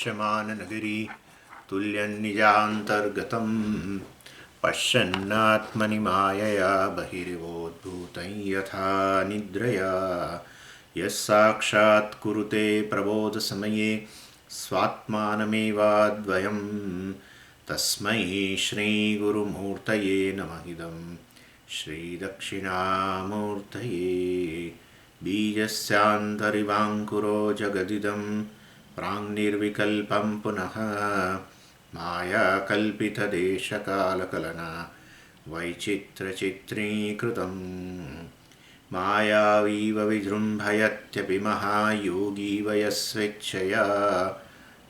दृश्यमाननगरी तुल्यन्निजान्तर्गतं पश्यन्नात्मनि मायया बहिर्वोद्भूतं यथा निद्रया यस्साक्षात् कुरुते प्रबोधसमये स्वात्मानमेवाद्वयं तस्मै श्रीगुरुमूर्तये नमः इदं श्रीदक्षिणामूर्तये बीजस्यान्तरिवाङ्कुरो जगदिदं प्राङ्निर्विकल्पं पुनः मायाकल्पितदेशकालकलना वैचित्र्यचित्रीकृतं मायावीव विजृम्भयत्यपि महायोगी वयस्वेच्छया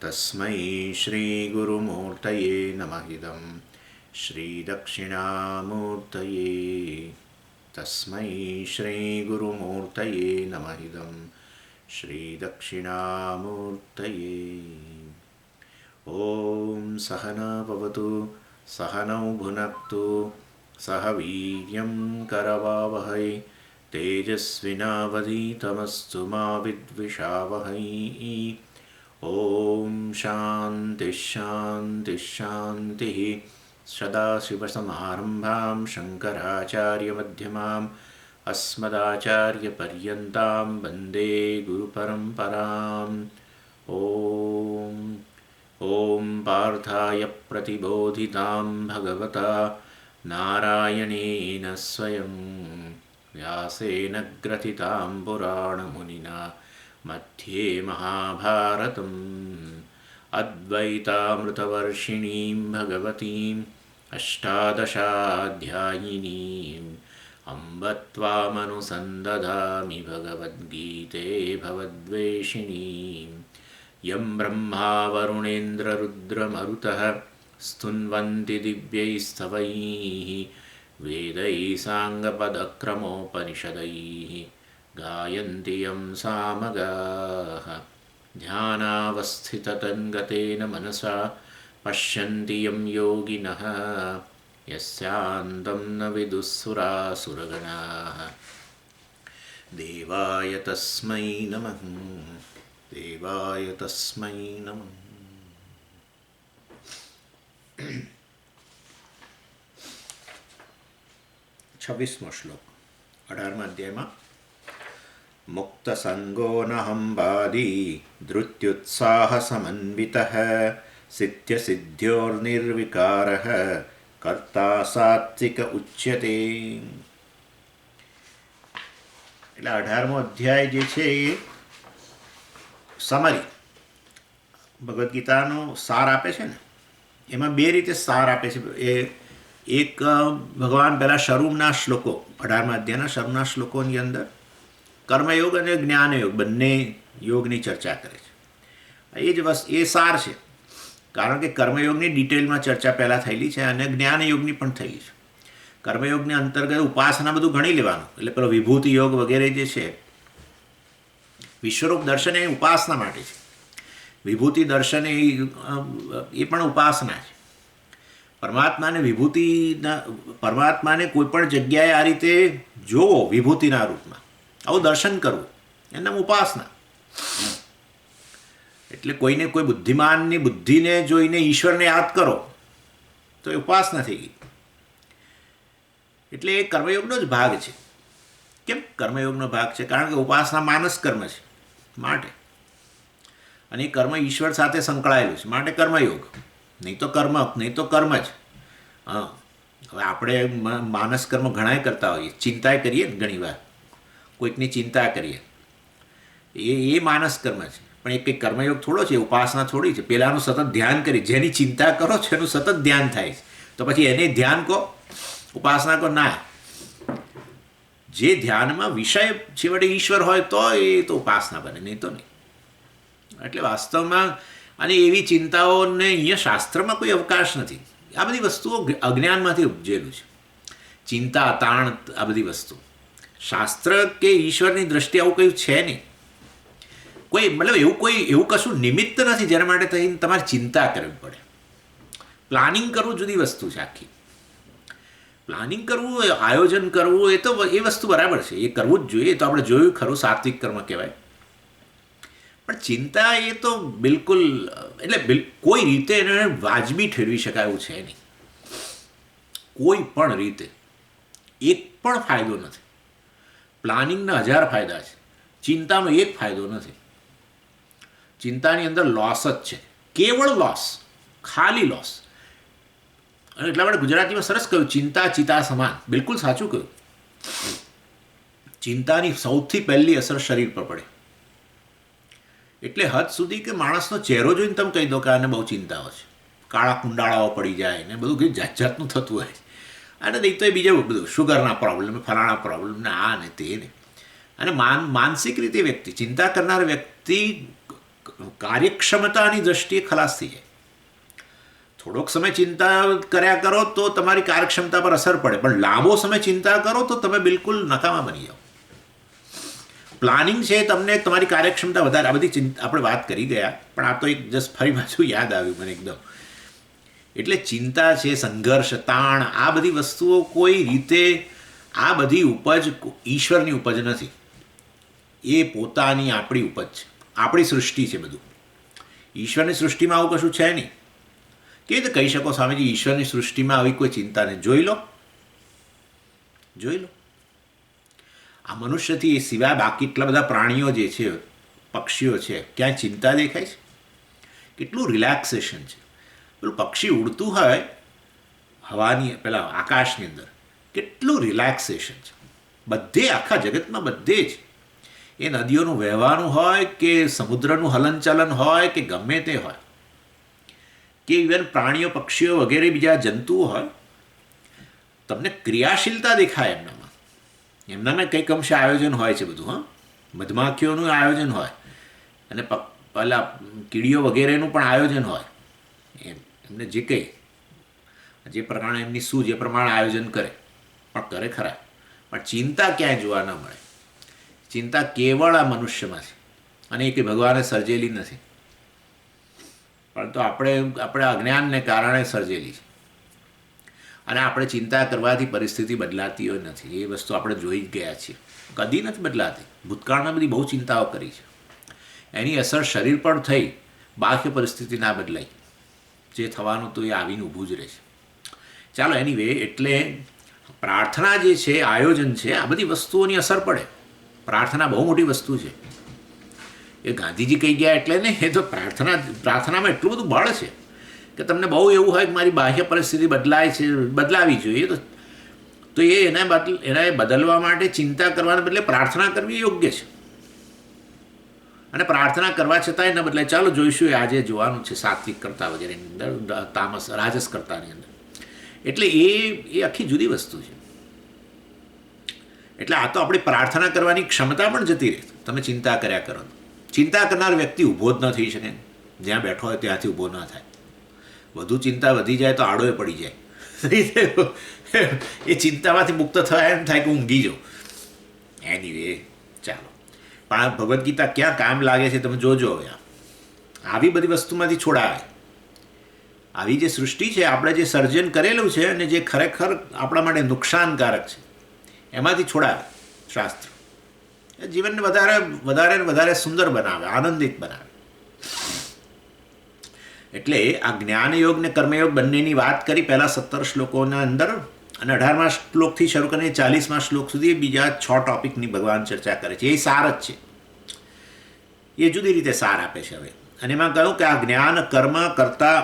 तस्मै श्रीगुरुमूर्तये नमः इदं श्रीदक्षिणामूर्तये तस्मै श्रीगुरुमूर्तये नमः इदं श्रीदक्षिणामूर्तये। ॐ सहना भवतु सहनौ भुनक्तु सह वीर्यं करवावहै तेजस्विनावधीतमस्तु मा विद्विषावहै। ॐ शान्तिः शान्तिः शान्तिः। सदाशिवसमारम्भां शङ्कराचार्यमध्यमाम् अस्मदाचार्यपर्यन्तां वन्दे गुरुपरम्पराम्। ॐ पार्थाय प्रतिबोधितां भगवता नारायणेन स्वयं व्यासेन ग्रथितां पुराणमुनिना मध्ये महाभारतम् अद्वैतामृतवर्षिणीं भगवतीम् अष्टादशाध्यायिनीम् अम्ब त्वामनुसन्दधामि भगवद्गीते भवद्वेषिणीम् यं ब्रह्मा वरुणेन्द्ररुद्रमरुतः स्तुन्वन्ति दिव्यैस्तवैः वेदैः साङ्गपदक्रमोपनिषदैः गायन्ति यं सामगाः ध्यानावस्थिततन्गतेन मनसा पश्यन्ति यं योगिनः यस्यान्तं न विदुःसुरासुरगणाः। देवाय तस्मै नमः देवाय तस्मै नमः। 26મો શ્લોક 18મા અધ્યાયમાં मुक्तसङ्गो नहम्बादी धृत्युत्साहसमन्वितः सिद्ध्यसिद्ध्योर्निर्विकारः कर्ता सात्विक उच्यते। એટલે 18મો અધ્યાય જે છે એ સમરી ભગવદ્ ગીતાનો સાર આપે છે ને, એમાં બે રીતે સાર આપે છે. એક ભગવાન પહેલાં શરૂના શ્લોકો 18મા અધ્યાયના શરૂના શ્લોકોની અંદર કર્મયોગ અને જ્ઞાનયોગ બંને યોગની ચર્ચા કરે છે. એ જ એ સાર છે, કારણ કે કર્મયોગની ડિટેલમાં ચર્ચા પહેલાં થયેલી છે અને જ્ઞાનયોગની પણ થયેલી છે. કર્મયોગની અંતર્ગત ઉપાસના બધું ગણી લેવાનું, એટલે પેલો વિભૂતિ યોગ વગેરે જે છે વિશ્વરૂપ દર્શન એ ઉપાસના માટે છે. વિભૂતિ દર્શન એ પણ ઉપાસના છે. પરમાત્માને કોઈ પણ જગ્યાએ આ રીતે જોવો વિભૂતિના રૂપમાં, આવું દર્શન કરવું એનું નામ ઉપાસના. એટલે કોઈને કોઈ બુદ્ધિમાનની બુદ્ધિને જોઈને ઈશ્વરને યાદ કરો તો એ ઉપાસના થઈ ગઈ. એટલે એ કર્મયોગનો જ ભાગ છે. કેમ કર્મયોગનો ભાગ છે? કારણ કે ઉપાસના માનસ કર્મ છે માટે, અને એ કર્મ ઈશ્વર સાથે સંકળાયેલું છે માટે કર્મયોગ, નહીં તો કર્મ જ. હા, હવે આપણે માનસ કર્મ ઘણાય કરતા હોઈએ, ચિંતાય કરીએ ને, ઘણી વાર કોઈકની ચિંતા કરીએ, એ માનસ કર્મ છે. પણ એ કંઈ કર્મયોગ થોડો છે, ઉપાસના થોડી છે. પહેલાંનું સતત ધ્યાન કરી, જેની ચિંતા કરો છો એનું સતત ધ્યાન થાય છે, તો પછી એને ધ્યાન કહો, ઉપાસના કહો? ના, જે ધ્યાનમાં વિષય છેવટે ઈશ્વર હોય તો એ તો ઉપાસના બને, નહીં તો નહીં. એટલે વાસ્તવમાં અને એવી ચિંતાઓને અહીંયા શાસ્ત્રમાં કોઈ અવકાશ નથી. આ બધી વસ્તુઓ અજ્ઞાનમાંથી ઉપજેલું છે. ચિંતા, તાણ, આ બધી વસ્તુ શાસ્ત્ર કે ઈશ્વરની દ્રષ્ટિએ આવું કંઈ છે નહીં. કોઈ મતલબ એવું કશું નિમિત્ત નથી જેના માટે થઈને તમારે ચિંતા કરવી પડે. પ્લાનિંગ કરવું જુદી વસ્તુ છે. આખી પ્લાનિંગ કરવું, આયોજન કરવું, એ વસ્તુ બરાબર છે, એ કરવું જ જોઈએ. એ તો આપણે જોયું ખરું, સાત્વિક કર્મ કહેવાય. પણ ચિંતા એ તો બિલકુલ એટલે કોઈ રીતે એને વાજબી ઠેરવી શકાય એવું છે નહીં. કોઈ પણ રીતે એક પણ ફાયદો નથી. પ્લાનિંગના 1000 ફાયદા છે, ચિંતાનો એક ફાયદો નથી. ચિંતાની અંદર લોસ જ છે, કેવળ લોસ, ખાલી લોસ. અને એટલા માટે ગુજરાતીમાં સરસ કહ્યું, ચિંતા ચિતા સમાન. બિલકુલ સાચું કહ્યું. ચિંતાની સૌથી પહેલી અસર શરીર પર પડે, એટલે હદ સુધી કે માણસનો ચહેરો જોઈને તમે કહી દો કે આને બહુ ચિંતાઓ છે. કાળા કુંડાળાઓ પડી જાય ને બધું કંઈ જાત જાતનું થતું હોય. અને નહીં તો એ બીજા બધું શુગરના પ્રોબ્લેમ, ફલાણા પ્રોબ્લેમ ને આ ને તે ને. અને માનસિક રીતે વ્યક્તિ, ચિંતા કરનાર વ્યક્તિ કાર્યક્ષમતાની દ્રષ્ટિએ ખલાસ થઈ જાય. થોડોક સમય ચિંતા કર્યા કરો તો તમારી કાર્યક્ષમતા પર અસર પડે, પણ લાંબો સમય ચિંતા કરો તો તમે બિલકુલ નકામા બની જાઓ. પ્લાનિંગ છે તમને તમારી કાર્યક્ષમતા વધારે. આ બધી આપણે વાત કરી ગયા, પણ આ તો એક જસ્ટ ફરી પાછું યાદ આવ્યું મને એકદમ. એટલે ચિંતા છે, સંઘર્ષ, તાણ, આ બધી વસ્તુઓ કોઈ રીતે, આ બધી ઉપજ ઈશ્વરની ઉપજ નથી. એ પોતાની આપણી ઉપજ છે, આપણી સૃષ્ટિ છે બધું. ઈશ્વરની સૃષ્ટિમાં આવું કશું છે નહીં. કેવી રીતે કહી શકો સ્વામીજી ઈશ્વરની સૃષ્ટિમાં આવી કોઈ ચિંતા નહીં? જોઈ લો. આ મનુષ્યથી સિવાય બાકી એટલા બધા પ્રાણીઓ જે છે, પક્ષીઓ છે, ક્યાંય ચિંતા દેખાય છે? કેટલું રિલેક્સેશન છે. પેલું પક્ષી ઉડતું હોય હવાની પેલા આકાશની અંદર, કેટલું રિલેક્સેશન છે. બધે, આખા જગતમાં બધે જ, એ નદીઓનું વહેવાનું હોય કે સમુદ્રનું હલનચલન હોય કે ગમે તે હોય, કે ઇવન પ્રાણીઓ, પક્ષીઓ વગેરે બીજા જંતુઓ હોય, તમને ક્રિયાશીલતા દેખાય એમનામાં કંઈક અંશે આયોજન હોય છે બધું. મધમાખીઓનું આયોજન હોય અને પેલા કીડીઓ વગેરેનું પણ આયોજન હોય. એમને જે કંઈ, જે પ્રમાણે એમની શું જે પ્રમાણે આયોજન કરે, પણ કરે ખરા. પણ ચિંતા ક્યાંય જોવા ન મળે. ચિંતા કેવળ આ મનુષ્યમાં છે, અને એ કંઈ ભગવાને સર્જેલી નથી, પરંતુ આપણે અજ્ઞાનને કારણે સર્જેલી છે. અને આપણે ચિંતા કરવાથી પરિસ્થિતિ બદલાતી હોય નથી. એ વસ્તુ આપણે જોઈ જ ગયા છીએ. કદી નથી બદલાતી. ભૂતકાળમાં બધી બહુ ચિંતાઓ કરી છે, એની અસર શરીર પર થઈ, બાહ્ય પરિસ્થિતિ ના બદલાઈ. જે થવાનું તો એ આવીને ઊભું જ રહે છે. ચાલો, એનીવે, એટલે પ્રાર્થના જે છે, આયોજન છે, આ બધી વસ્તુઓની અસર પડે. પ્રાર્થના બહુ મોટી વસ્તુ છે. એ ગાંધીજી કહી ગયા એટલે નહીં, એ તો પ્રાર્થનામાં એટલું બધું બળ છે કે તમને બહુ એવું હોય કે મારી બાહ્ય પરિસ્થિતિ બદલાય છે, બદલાવી જોઈએ, તો એને બદલવા માટે ચિંતા કરવાને બદલે પ્રાર્થના કરવી યોગ્ય છે. અને પ્રાર્થના કરવા છતાંય ન બદલાય. ચાલો જોઈશું, એ આજે જોવાનું છે સાત્વિક કરતા વગેરેની અંદર, તામસ રાજસ કરતાની અંદર. એટલે એ આખી જુદી વસ્તુ છે. એટલે આ તો આપણી પ્રાર્થના કરવાની ક્ષમતા પણ જતી રહે તમે ચિંતા કર્યા કરો. ચિંતા કરનાર વ્યક્તિ ઊભો જ ન થઈ શકે. જ્યાં બેઠો હોય ત્યાંથી ઊભો ન થાય. વધુ ચિંતા વધી જાય તો આડોએ પડી જાય. એ ચિંતામાંથી મુક્ત થયા એમ થાય કે ઊંઘી જાઓ. એનીવે, ચાલો. પણ આ ભગવદ્ ગીતા ક્યાં કામ લાગે છે તમે જોજો. હવે આવી બધી વસ્તુમાંથી છોડાવે. આવી જે સૃષ્ટિ છે, આપણે જે સર્જન કરેલું છે અને જે ખરેખર આપણા માટે નુકસાનકારક છે, એમાંથી છોડાવે શાસ્ત્ર. જીવનને વધારે ને વધારે સુંદર બનાવે, આનંદિત બનાવે. એટલે આ જ્ઞાનયોગ ને કર્મયોગ બંનેની વાત કરી પહેલાં 17 શ્લોકોના અંદર, અને 18મા શ્લોકથી શરૂ કરીને 40મા શ્લોક સુધી બીજા 6 ટોપિકની ભગવાન ચર્ચા કરે છે. એ સાર જ છે. એ જુદી રીતે સાર આપે છે હવે. અને એમાં કહ્યું કે આ જ્ઞાન, કર્મ, કર્તા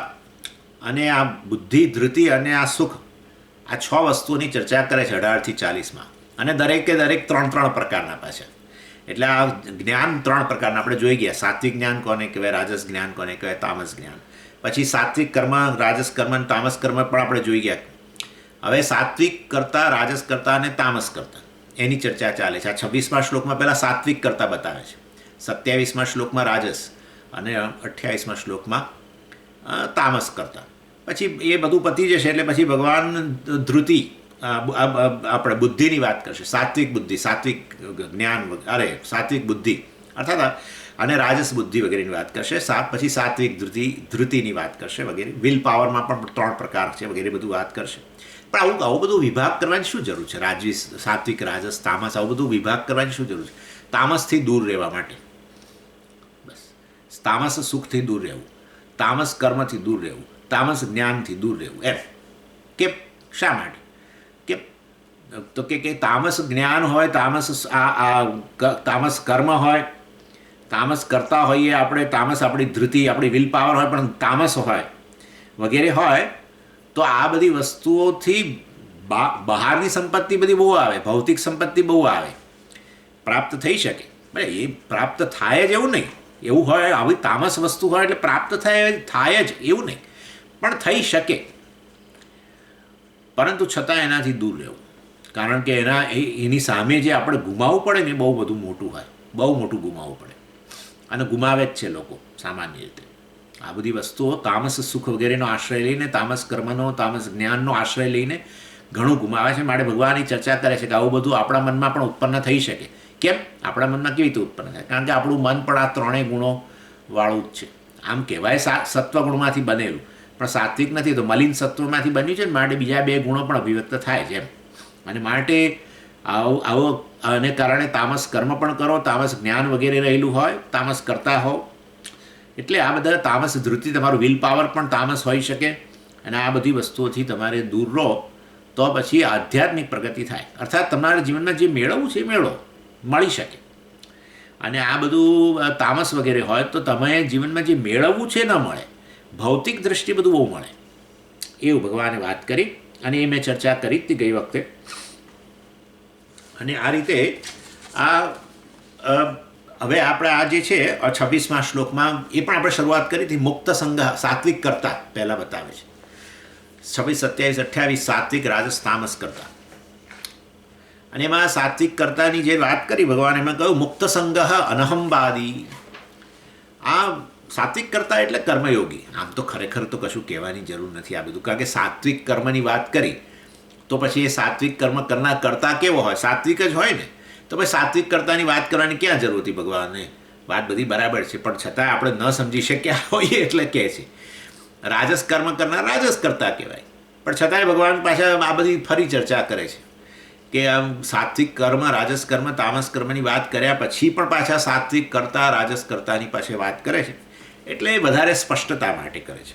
અને આ બુદ્ધિ, ધૃતિ અને આ સુખ, આ 6 વસ્તુઓની ચર્ચા કરે છે 18થી 40માં. અને દરેકે દરેક 3 પ્રકારના પાછા. એટલે આ જ્ઞાન 3 પ્રકારના આપણે જોઈ ગયા. સાત્વિક જ્ઞાન કોને કહેવાય, રાજસ જ્ઞાન કોને કહેવાય, તામસ જ્ઞાન. પછી સાત્વિક કર્મ, રાજસ કર્મ અને તામસ કર્મ પણ આપણે જોઈ ગયા. હવે સાત્વિક કરતા, રાજસ કરતા અને તામસ કરતા, એની ચર્ચા ચાલે છે. આ 26મા શ્લોકમાં પહેલાં સાત્વિક કરતા બતાવે છે, 27મા શ્લોકમાં રાજસ અને 28મા શ્લોકમાં તામસ કરતા. પછી એ બધું પતી જશે એટલે પછી ભગવાન ધૃતિ, આપણે બુદ્ધિની વાત કરશે. સાત્વિક બુદ્ધિ, સાત્વિક જ્ઞાન, સાત્વિક બુદ્ધિ અર્થાત, અને રાજસ બુદ્ધિ વગેરેની વાત કરશે. પછી સાત્વિક ધૃતિની વાત કરશે વગેરે. વિલ પાવરમાં પણ 3 પ્રકાર છે વગેરે બધું વાત કરશે. પણ આવું બધું વિભાગ કરવાની શું જરૂર છે? સાત્વિક, રાજસ, તામસ, આવું બધું વિભાગ કરવાની શું જરૂર છે? તામસથી દૂર રહેવા માટે બસ. તામસ સુખથી દૂર રહેવું, તામસ કર્મથી દૂર રહેવું, તામસ જ્ઞાનથી દૂર રહેવું. એમ કે શા માટે? કે તો કે તામસ જ્ઞાન હોય, તામસ કર્મ હોય, તામસ કરતા હોઈએ આપણે, તામસ આપણી ધૃતિ, આપણી વિલ પાવર હોય, પણ તામસ હોય વગેરે હોય, તો આ બધી વસ્તુઓથી બહારની સંપત્તિ બધી બહુ આવે, ભૌતિક સંપત્તિ બહુ આવે, પ્રાપ્ત થઈ શકે. એ પ્રાપ્ત થાય જ એવું નહીં, એવું હોય આવી તામસ વસ્તુ હોય એટલે પ્રાપ્ત થાય જ એવું નહીં, પણ થઈ શકે. પરંતુ છતાં એનાથી દૂર રહેવું, કારણ કે એની સામે જે આપણે ગુમાવવું પડે ને એ બહુ બધું મોટું હોય, બહુ મોટું ગુમાવવું પડે, અને ગુમાવે જ છે લોકો સામાન્ય રીતે. આ બધી વસ્તુઓ તામસ સુખ વગેરેનો આશ્રય લઈને, તામસ કર્મનો, તામસ જ્ઞાનનો આશ્રય લઈને ઘણું ગુમાવે છે. માટે ભગવાનની ચર્ચા કરે છે કે આવું બધું આપણા મનમાં પણ ઉત્પન્ન થઈ શકે. કેમ? આપણા મનમાં કેવી રીતે ઉત્પન્ન થાય? કારણ કે આપણું મન પણ આ ત્રણેય ગુણો વાળું જ છે. આમ કહેવાય સત્વગુણમાંથી બનેલું, પણ સાત્વિક નથી, તો મલિન સત્વમાંથી બન્યું છે ને, માટે બીજા બે ગુણો પણ અભિવ્યક્ત થાય છે એમ. અને માટે આવો આને કારણે તામસ કર્મ પણ કરો, તામસ જ્ઞાન વગેરે રહેલું હોય, તામસ કરતા હો, એટલે આ બધા તામસ ધૃતિ, તમારું વિલ પાવર પણ તામસ હોઈ શકે. અને આ બધી વસ્તુઓથી તમારે દૂર રહો તો પછી આધ્યાત્મિક પ્રગતિ થાય. અર્થાત તમારા જીવનમાં જે મેળવવું છે એ મળી શકે. અને આ બધું તામસ વગેરે હોય તો તમે જીવનમાં જે મેળવવું છે ન મળે, ભૌતિક દૃષ્ટિ બધું બહુ મળે, એવું ભગવાને વાત કરી. અને એ મેં ચર્ચા કરી હતી ગઈ વખતે. અને આ રીતે હવે આપણે આ જે છે 26મા શ્લોકમાં એ પણ આપણે શરૂઆત કરી હતી. મુક્ત સંઘ સાત્વિક કરતા પહેલાં બતાવે છે. 26, 27, 28 સાત્વિક, રાજસ, તામસ કરતા. અને એમાં સાત્વિક કરતાની જે વાત કરી ભગવાન, એમાં કહ્યું મુક્ત સંઘ અનહંવાદી. આ સાત્વિક કરતા એટલે કર્મયોગી. આમ તો ખરેખર તો કશું કહેવાની જરૂર નથી આ બધું, કારણ કે સાત્વિક કર્મની વાત કરી તો પછી એ સાત્વિક કર્મ કરતા કેવો હોય? સાત્વિક જ હોય ને. તો પછી સાત્વિક કરતાની વાત કરવાની ક્યાં જરૂર હતી ભગવાનને? વાત બધી બરાબર છે, પણ છતાં આપણે ન સમજી શક્યા હોઈએ એટલે કહે છે રાજસ કર્મ કરનાર રાજસ કરતા કહેવાય. પણ છતાંય ભગવાન પાછા આ બધી ફરી ચર્ચા કરે છે કે આમ સાત્વિક કર્મ, રાજસ કર્મ, તામસ કર્મની વાત કર્યા પછી પણ પાછા સાત્વિક કરતા, રાજસ કરતાની પાછળ વાત કરે છે. એટલે એ વધારે સ્પષ્ટતા માટે કરે છે.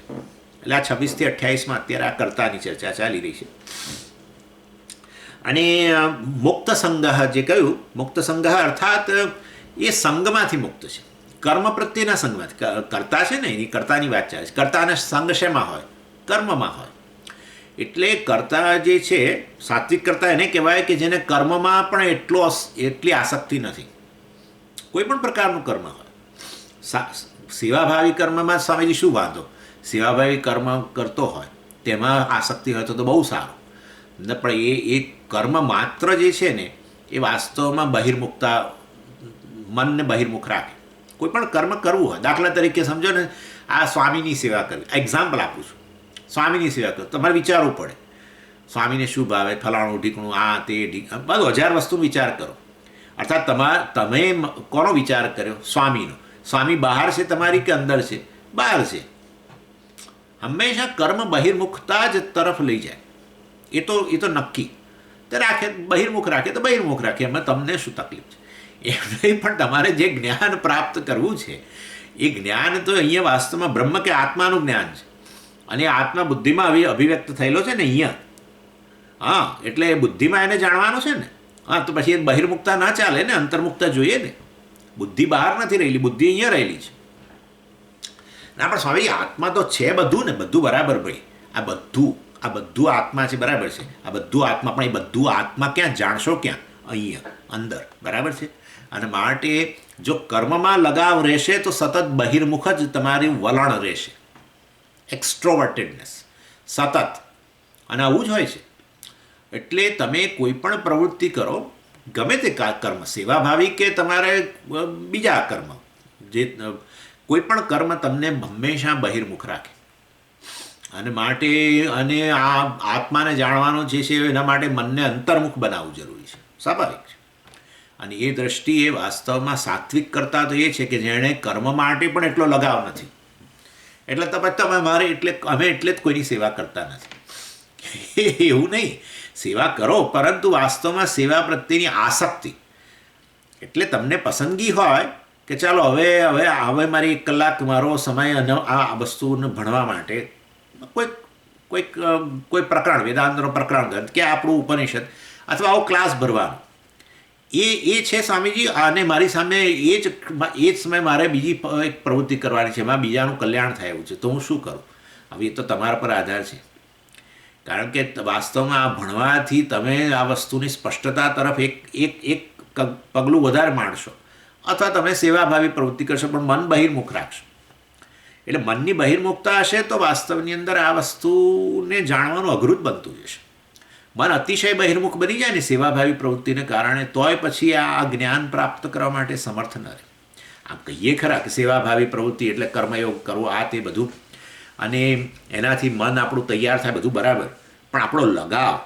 એટલે આ 26 થી 28માં અત્યારે આ કર્તાની ચર્ચા ચાલી રહી છે. અને મુક્ત સંઘ જે કહ્યું, મુક્ત સંઘ અર્થાત એ સંઘમાંથી મુક્ત છે, કર્મ પ્રત્યેના સંઘમાંથી. કર્તા છે ને, એની કર્તાની વાત ચાલે છે. કર્તાના સંઘ શેમાં હોય? કર્મમાં હોય. એટલે કર્તા જે છે, સાત્વિક કર્તા એને કહેવાય કે જેને કર્મમાં પણ એટલી આસક્તિ નથી. કોઈ પણ પ્રકારનું કર્મ હોય. સેવાભાવી કર્મમાં સ્વામીજી શું વાંધો? સેવાભાવી કર્મ કરતો હોય તેમાં આસક્તિ હોય તો બહુ સારું. પણ એ કર્મ માત્ર જે છે ને એ વાસ્તવમાં બહિર્મુખતા, મનને બહિર્મુખ રાખે. કોઈ પણ કર્મ કરવું હોય, દાખલા તરીકે સમજો ને, આ સ્વામીની સેવા કરવી, એક્ઝામ્પલ આપું છું. સ્વામીની સેવા કરો, તમારે વિચારવું પડે સ્વામીને શું ભાવે, ફલાણું ઢીકણું, આ તે બધું 1000 વસ્તુનો વિચાર કરો. અર્થાત તમે કોનો વિચાર કર્યો? સ્વામીનો. સ્વામી બહાર છે તમારી કે અંદર છે? બહાર છે. હંમેશા કર્મ બહિર્મુખતા જ તરફ લઈ જાય. એ તો નક્કી. તો રાખે બહિર્મુખ રાખે તો બહિર્મુખ રાખે, એમાં તમને શું તકલીફ છે? એમ નહીં, પણ તમારે જે જ્ઞાન પ્રાપ્ત કરવું છે એ જ્ઞાન તો અહીંયા વાસ્તવમાં બ્રહ્મ કે આત્માનું જ્ઞાન છે. અને આત્મા બુદ્ધિમાં અભિવ્યક્ત થયેલો છે ને અહીંયા. હા, એટલે બુદ્ધિમાં એને જાણવાનું છે ને. હા, તો પછી એ બહિર્મુખતા ના ચાલે ને, અંતર્મુખતા જોઈએ ને. બુદ્ધિ બહાર નથી રહેલી, બુદ્ધિ અહીંયા રહેલી છે. ના, પણ સ્વામી આત્મા તો છે બધું ને, બધું બરાબર ભાઈ. આ બધું આત્મા છે, બરાબર છે. આ બધું આત્મા, પણ એ બધું આત્મા ક્યાં જાણશો? ક્યાં? અહીંયા અંદર, બરાબર છે. અને માટે જો કર્મમાં લગાવ રહેશે તો સતત બહિર્મુખ જ તમારી વલણ રહેશે, એક્સ્ટ્રોવર્ટેડનેસ સતત. અને આવું જ હોય છે. એટલે તમે કોઈ પણ પ્રવૃત્તિ કરો, ગમે તે કર્મ, સેવાભાવી કે તમારે બીજા કર્મ, જે કોઈ પણ કર્મ તમને હંમેશા બહિર્મુખ રાખે. અને માટે અને આ આત્માને જાણવાનો જે છે એના માટે મનને અંતર્મુખ બનાવવું જરૂરી છે, સ્વાભાવિક છે. અને એ દ્રષ્ટિએ વાસ્તવમાં સાત્વિક કરતા તો એ છે કે જેણે કર્મ માટે પણ એટલો લગાવ નથી. એટલે અમે એટલે જ કોઈની સેવા કરતા નથી એવું નહીં. સેવા કરો, પરંતુ વાસ્તવમાં સેવા પ્રત્યેની આસક્તિ. એટલે તમને પસંદગી હોય કે ચાલો હવે હવે હવે મારી 1 કલાક મારો સમય આ વસ્તુને ભણવા માટે કોઈ કોઈક કોઈ પ્રકરણ, વેદાંતનો પ્રકરણ ગ્રંથ કે આપણું ઉપનિષદ અથવા આવો ક્લાસ ભરવાનો, એ છે સ્વામીજી. અને મારી સામે એ જ સમયે મારે બીજી એક પ્રવૃત્તિ કરવાની છે, એમાં બીજાનું કલ્યાણ થાય એવું છે, તો હું શું કરું? હવે એ તો તમારા પર આધાર છે. કારણ કે વાસ્તવમાં આ ભણવાથી તમે આ વસ્તુની સ્પષ્ટતા તરફ એક પગલું વધારે માંડશો, અથવા તમે સેવાભાવી પ્રવૃત્તિ કરશો, પણ મન બહિર્મુખ રાખશો. એટલે મનની બહિર્મુખતા હશે તો વાસ્તવની અંદર આ વસ્તુને જાણવાનું અઘરું જ બનતું જશે. મન અતિશય બહિર્મુખ બની જાય ને સેવાભાવી પ્રવૃત્તિને કારણે, તોય પછી આ જ્ઞાન પ્રાપ્ત કરવા માટે સમર્થ ન રહે. આમ કહીએ ખરા કે સેવાભાવી પ્રવૃત્તિ એટલે કર્મયોગ કરવો, આ તે બધું, અને એનાથી મન આપણું તૈયાર થાય, બધું બરાબર, પણ આપણો લગાવ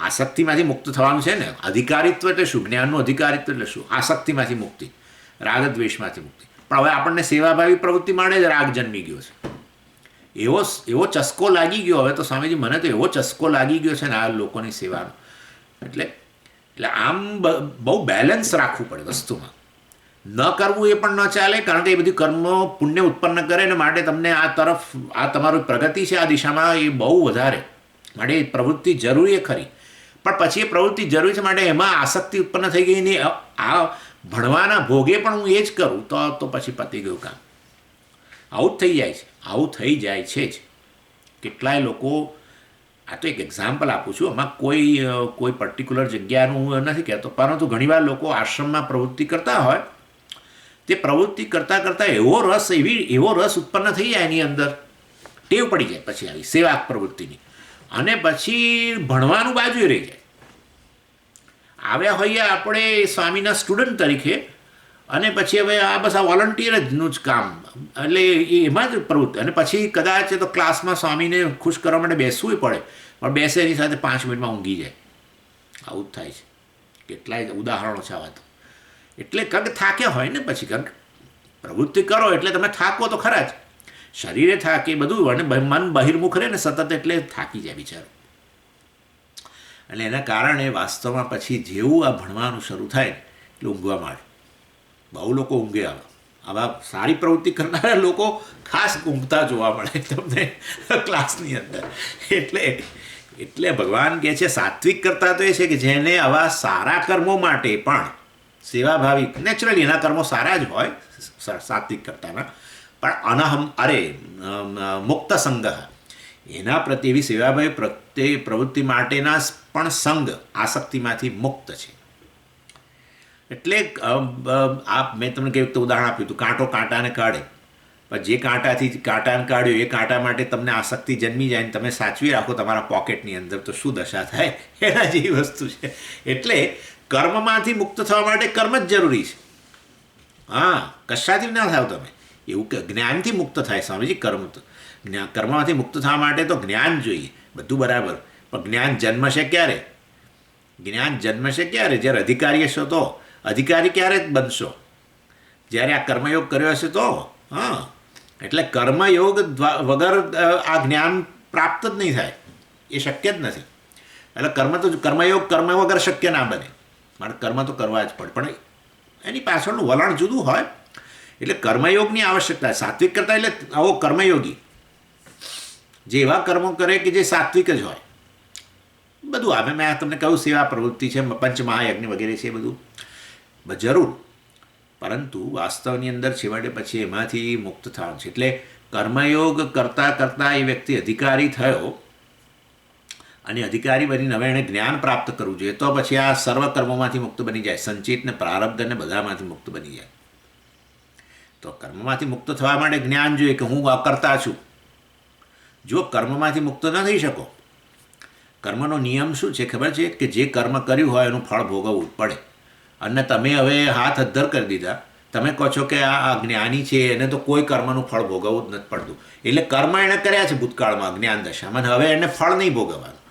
આસક્તિમાંથી મુક્ત થવાનું છે ને. અધિકારિત્વ એટલે શું? જ્ઞાનનું અધિકારિત્વ એટલે શું? આસક્તિમાંથી મુક્તિ, રાગદ્વેષમાંથી મુક્તિ. પણ હવે આપણને સેવાભાવી પ્રવૃત્તિ માટે જ રાગ જન્મી ગયો છે. એવો ચસ્કો લાગી ગયો. હવે તો સ્વામીજી મને તો એવો ચસ્કો લાગી ગયો છે ને આ લોકોની સેવાનો. એટલે આમ બહુ બેલેન્સ રાખવું પડે વસ્તુમાં. ન કરવું એ પણ ન ચાલે, કારણ કે એ બધી કર્મો પુણ્ય ઉત્પન્ન કરે ને માટે તમને આ તરફ, આ તમારી પ્રગતિ છે આ દિશામાં, એ બહુ વધારે. માટે એ પ્રવૃત્તિ જરૂરી ખરી, પણ પછી એ પ્રવૃત્તિ જરૂરી છે માટે એમાં આસક્તિ ઉત્પન્ન થઈ ગઈ ને આ ભણવાના ભોગે પણ હું એ જ કરું તો પછી પતી ગયું કામ. આવું જ થઈ જાય છે, આવું થઈ જાય છે જ. કેટલાય લોકો, આ તો એક એક્ઝામ્પલ આપું છું, આમાં કોઈ પર્ટિક્યુલર જગ્યાનું હું નથી કહેતો, પરંતુ ઘણીવાર લોકો આશ્રમમાં પ્રવૃત્તિ કરતા હોય, તે પ્રવૃત્તિ કરતાં કરતાં એવો રસ ઉત્પન્ન થઈ જાય એની અંદર, ટેવ પડી જાય પછી આવી સેવા પ્રવૃત્તિની, અને પછી ભણવાનું બાજુએ રહી જાય. આવ્યા હોઈએ આપણે સ્વામીના સ્ટુડન્ટ તરીકે, અને પછી હવે આ બસ આ વોલન્ટિયરનું જ કામ, એટલે એમાં જ પ્રવૃત્તિ, અને પછી કદાચ તો ક્લાસમાં સ્વામીને ખુશ કરવા માટે બેસવું પડે, પણ બેસે એની સાથે 5 મિનિટમાં ઊંઘી જાય. આવું જ થાય છે. કેટલાય ઉદાહરણો છે આવા તો. એટલે કારણ કે થાક્યા હોય ને પછી, કારણ કે પ્રવૃત્તિ કરો એટલે તમે થાકો તો ખરા જ, શરીરે થાકે બધું, અને મન બહિર્મુખ રહે ને સતત, એટલે થાકી જાય બિચારો. એટલે એના કારણે વાસ્તવમાં પછી જેવું આ ભણવાનું શરૂ થાય એટલે ઊંઘવા માંડે. બહુ લોકો ઊંઘે આવા સારી પ્રવૃત્તિ કરનારા લોકો ખાસ ઊંઘતા જોવા મળે તમને ક્લાસની અંદર. એટલે ભગવાન કહે છે સાત્વિક કરતા તો એ છે કે જેને આવા સારા કર્મો માટે પણ સેવાભાવી, નેચરલી એના કર્મો સારા જ હોય સાત્વિક કરતાના, પણ મુક્ત સંગ, એના પ્રત્યે એવી સેવાભાવી પ્રવૃત્તિ માટેના પણ સંગ, આસક્તિમાંથી મુક્ત છે. એટલે મેં તમને કેવું તો ઉદાહરણ આપ્યું હતું, કાંટો કાંટાને કાઢે, પણ જે કાંટાથી કાંટાને કાઢ્યો એ કાંટા માટે તમને આસક્તિ જન્મી જાય ને તમે સાચવી રાખો તમારા પોકેટની અંદર, તો શું દશા થાય? એના જેવી વસ્તુ છે. એટલે કર્મમાંથી મુક્ત થવા માટે કર્મ જ જરૂરી છે. હા, કશાથી ના થાવ તમે. એવું કે જ્ઞાનથી મુક્ત થાય સ્વામીજી. કર્મમાંથી મુક્ત થવા માટે તો જ્ઞાન જોઈએ, બધું બરાબર, પણ જ્ઞાન જન્મશે ક્યારે? જ્ઞાન જન્મશે ક્યારે? જ્યારે અધિકારી હશો તો. અધિકારી ક્યારે બનશો? જ્યારે આ કર્મયોગ કર્યો હશે તો. હા, એટલે કર્મયોગ વગર આ જ્ઞાન પ્રાપ્ત જ નહીં થાય, એ શક્ય જ નથી. એટલે કર્મયોગ કર્મ વગર શક્ય ના બને, મારે કર્મ તો કરવા જ પડે, પણ એની પાછળનું વલણ જુદું હોય. એટલે કર્મયોગની આવશ્યકતા. સાત્વિક કરતા એટલે આવો કર્મયોગી, જે એવા કર્મો કરે કે જે સાત્વિક જ હોય. બધું આવે, મેં તમને કહ્યું સેવા પ્રવૃત્તિ છે, પંચમહાયજ્ઞ વગેરે છે, બધું જરૂર, પરંતુ વાસ્તવની અંદર છેવટે પછી એમાંથી મુક્ત થવાનું છે. એટલે કર્મયોગ કરતાં કરતાં એ વ્યક્તિ અધિકારી થયો, અને અધિકારી બનીને હવે એણે જ્ઞાન પ્રાપ્ત કરવું જોઈએ, તો પછી આ સર્વ કર્મોમાંથી મુક્ત બની જાય, સંચિત ને પ્રારબ્ધ ને બધામાંથી મુક્ત બની જાય. તો કર્મમાંથી મુક્ત થવા માટે જ્ઞાન જોઈએ કે હું અકર્તા છું. જો કર્મમાંથી મુક્ત ન થઈ શકો, કર્મનો નિયમ શું છે ખબર છે? કે જે કર્મ કર્યું હોય એનું ફળ ભોગવવું જ પડે. અને તમે હવે હાથ અદ્ધર કરી દીધા, તમે કહો છો કે આ જ્ઞાની છે એને તો કોઈ કર્મનું ફળ ભોગવવું જ નથી પડતું, એટલે કર્મ એણે કર્યા છે ભૂતકાળમાં જ્ઞાન દશામાં, હવે એને ફળ નહીં ભોગવવાનું.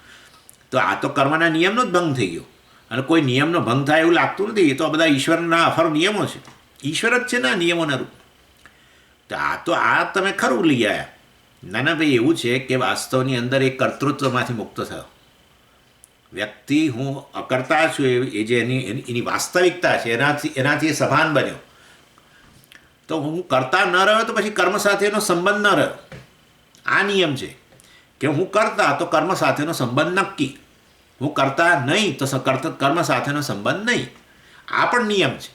તો આ તો કર્મના નિયમનો જ ભંગ થઈ ગયો. અને કોઈ નિયમનો ભંગ થાય એવું લાગતું નથી. એ તો બધા ઈશ્વરના અફર નિયમો છે, ઈશ્વર જ છે ને નિયમોના રૂપ. તો આ તમે ખરું લઈ આવ્યા. ના ભાઈ, એવું છે કે વાસ્તવની અંદર એ કર્તૃત્વમાંથી મુક્ત થયો વ્યક્તિ. હું અકર્તા છું એ જે એની વાસ્તવિકતા છે એનાથી એ સભાન બન્યો. તો હું કરતા ન રહ્યો તો પછી કર્મ સાથેનો સંબંધ ન રહ્યો. આ નિયમ છે કે હું કરતા તો કર્મ સાથેનો સંબંધ નક્કી, હું કરતા નહીં તો કર્મ સાથેનો સંબંધ નહીં. આ પણ નિયમ છે.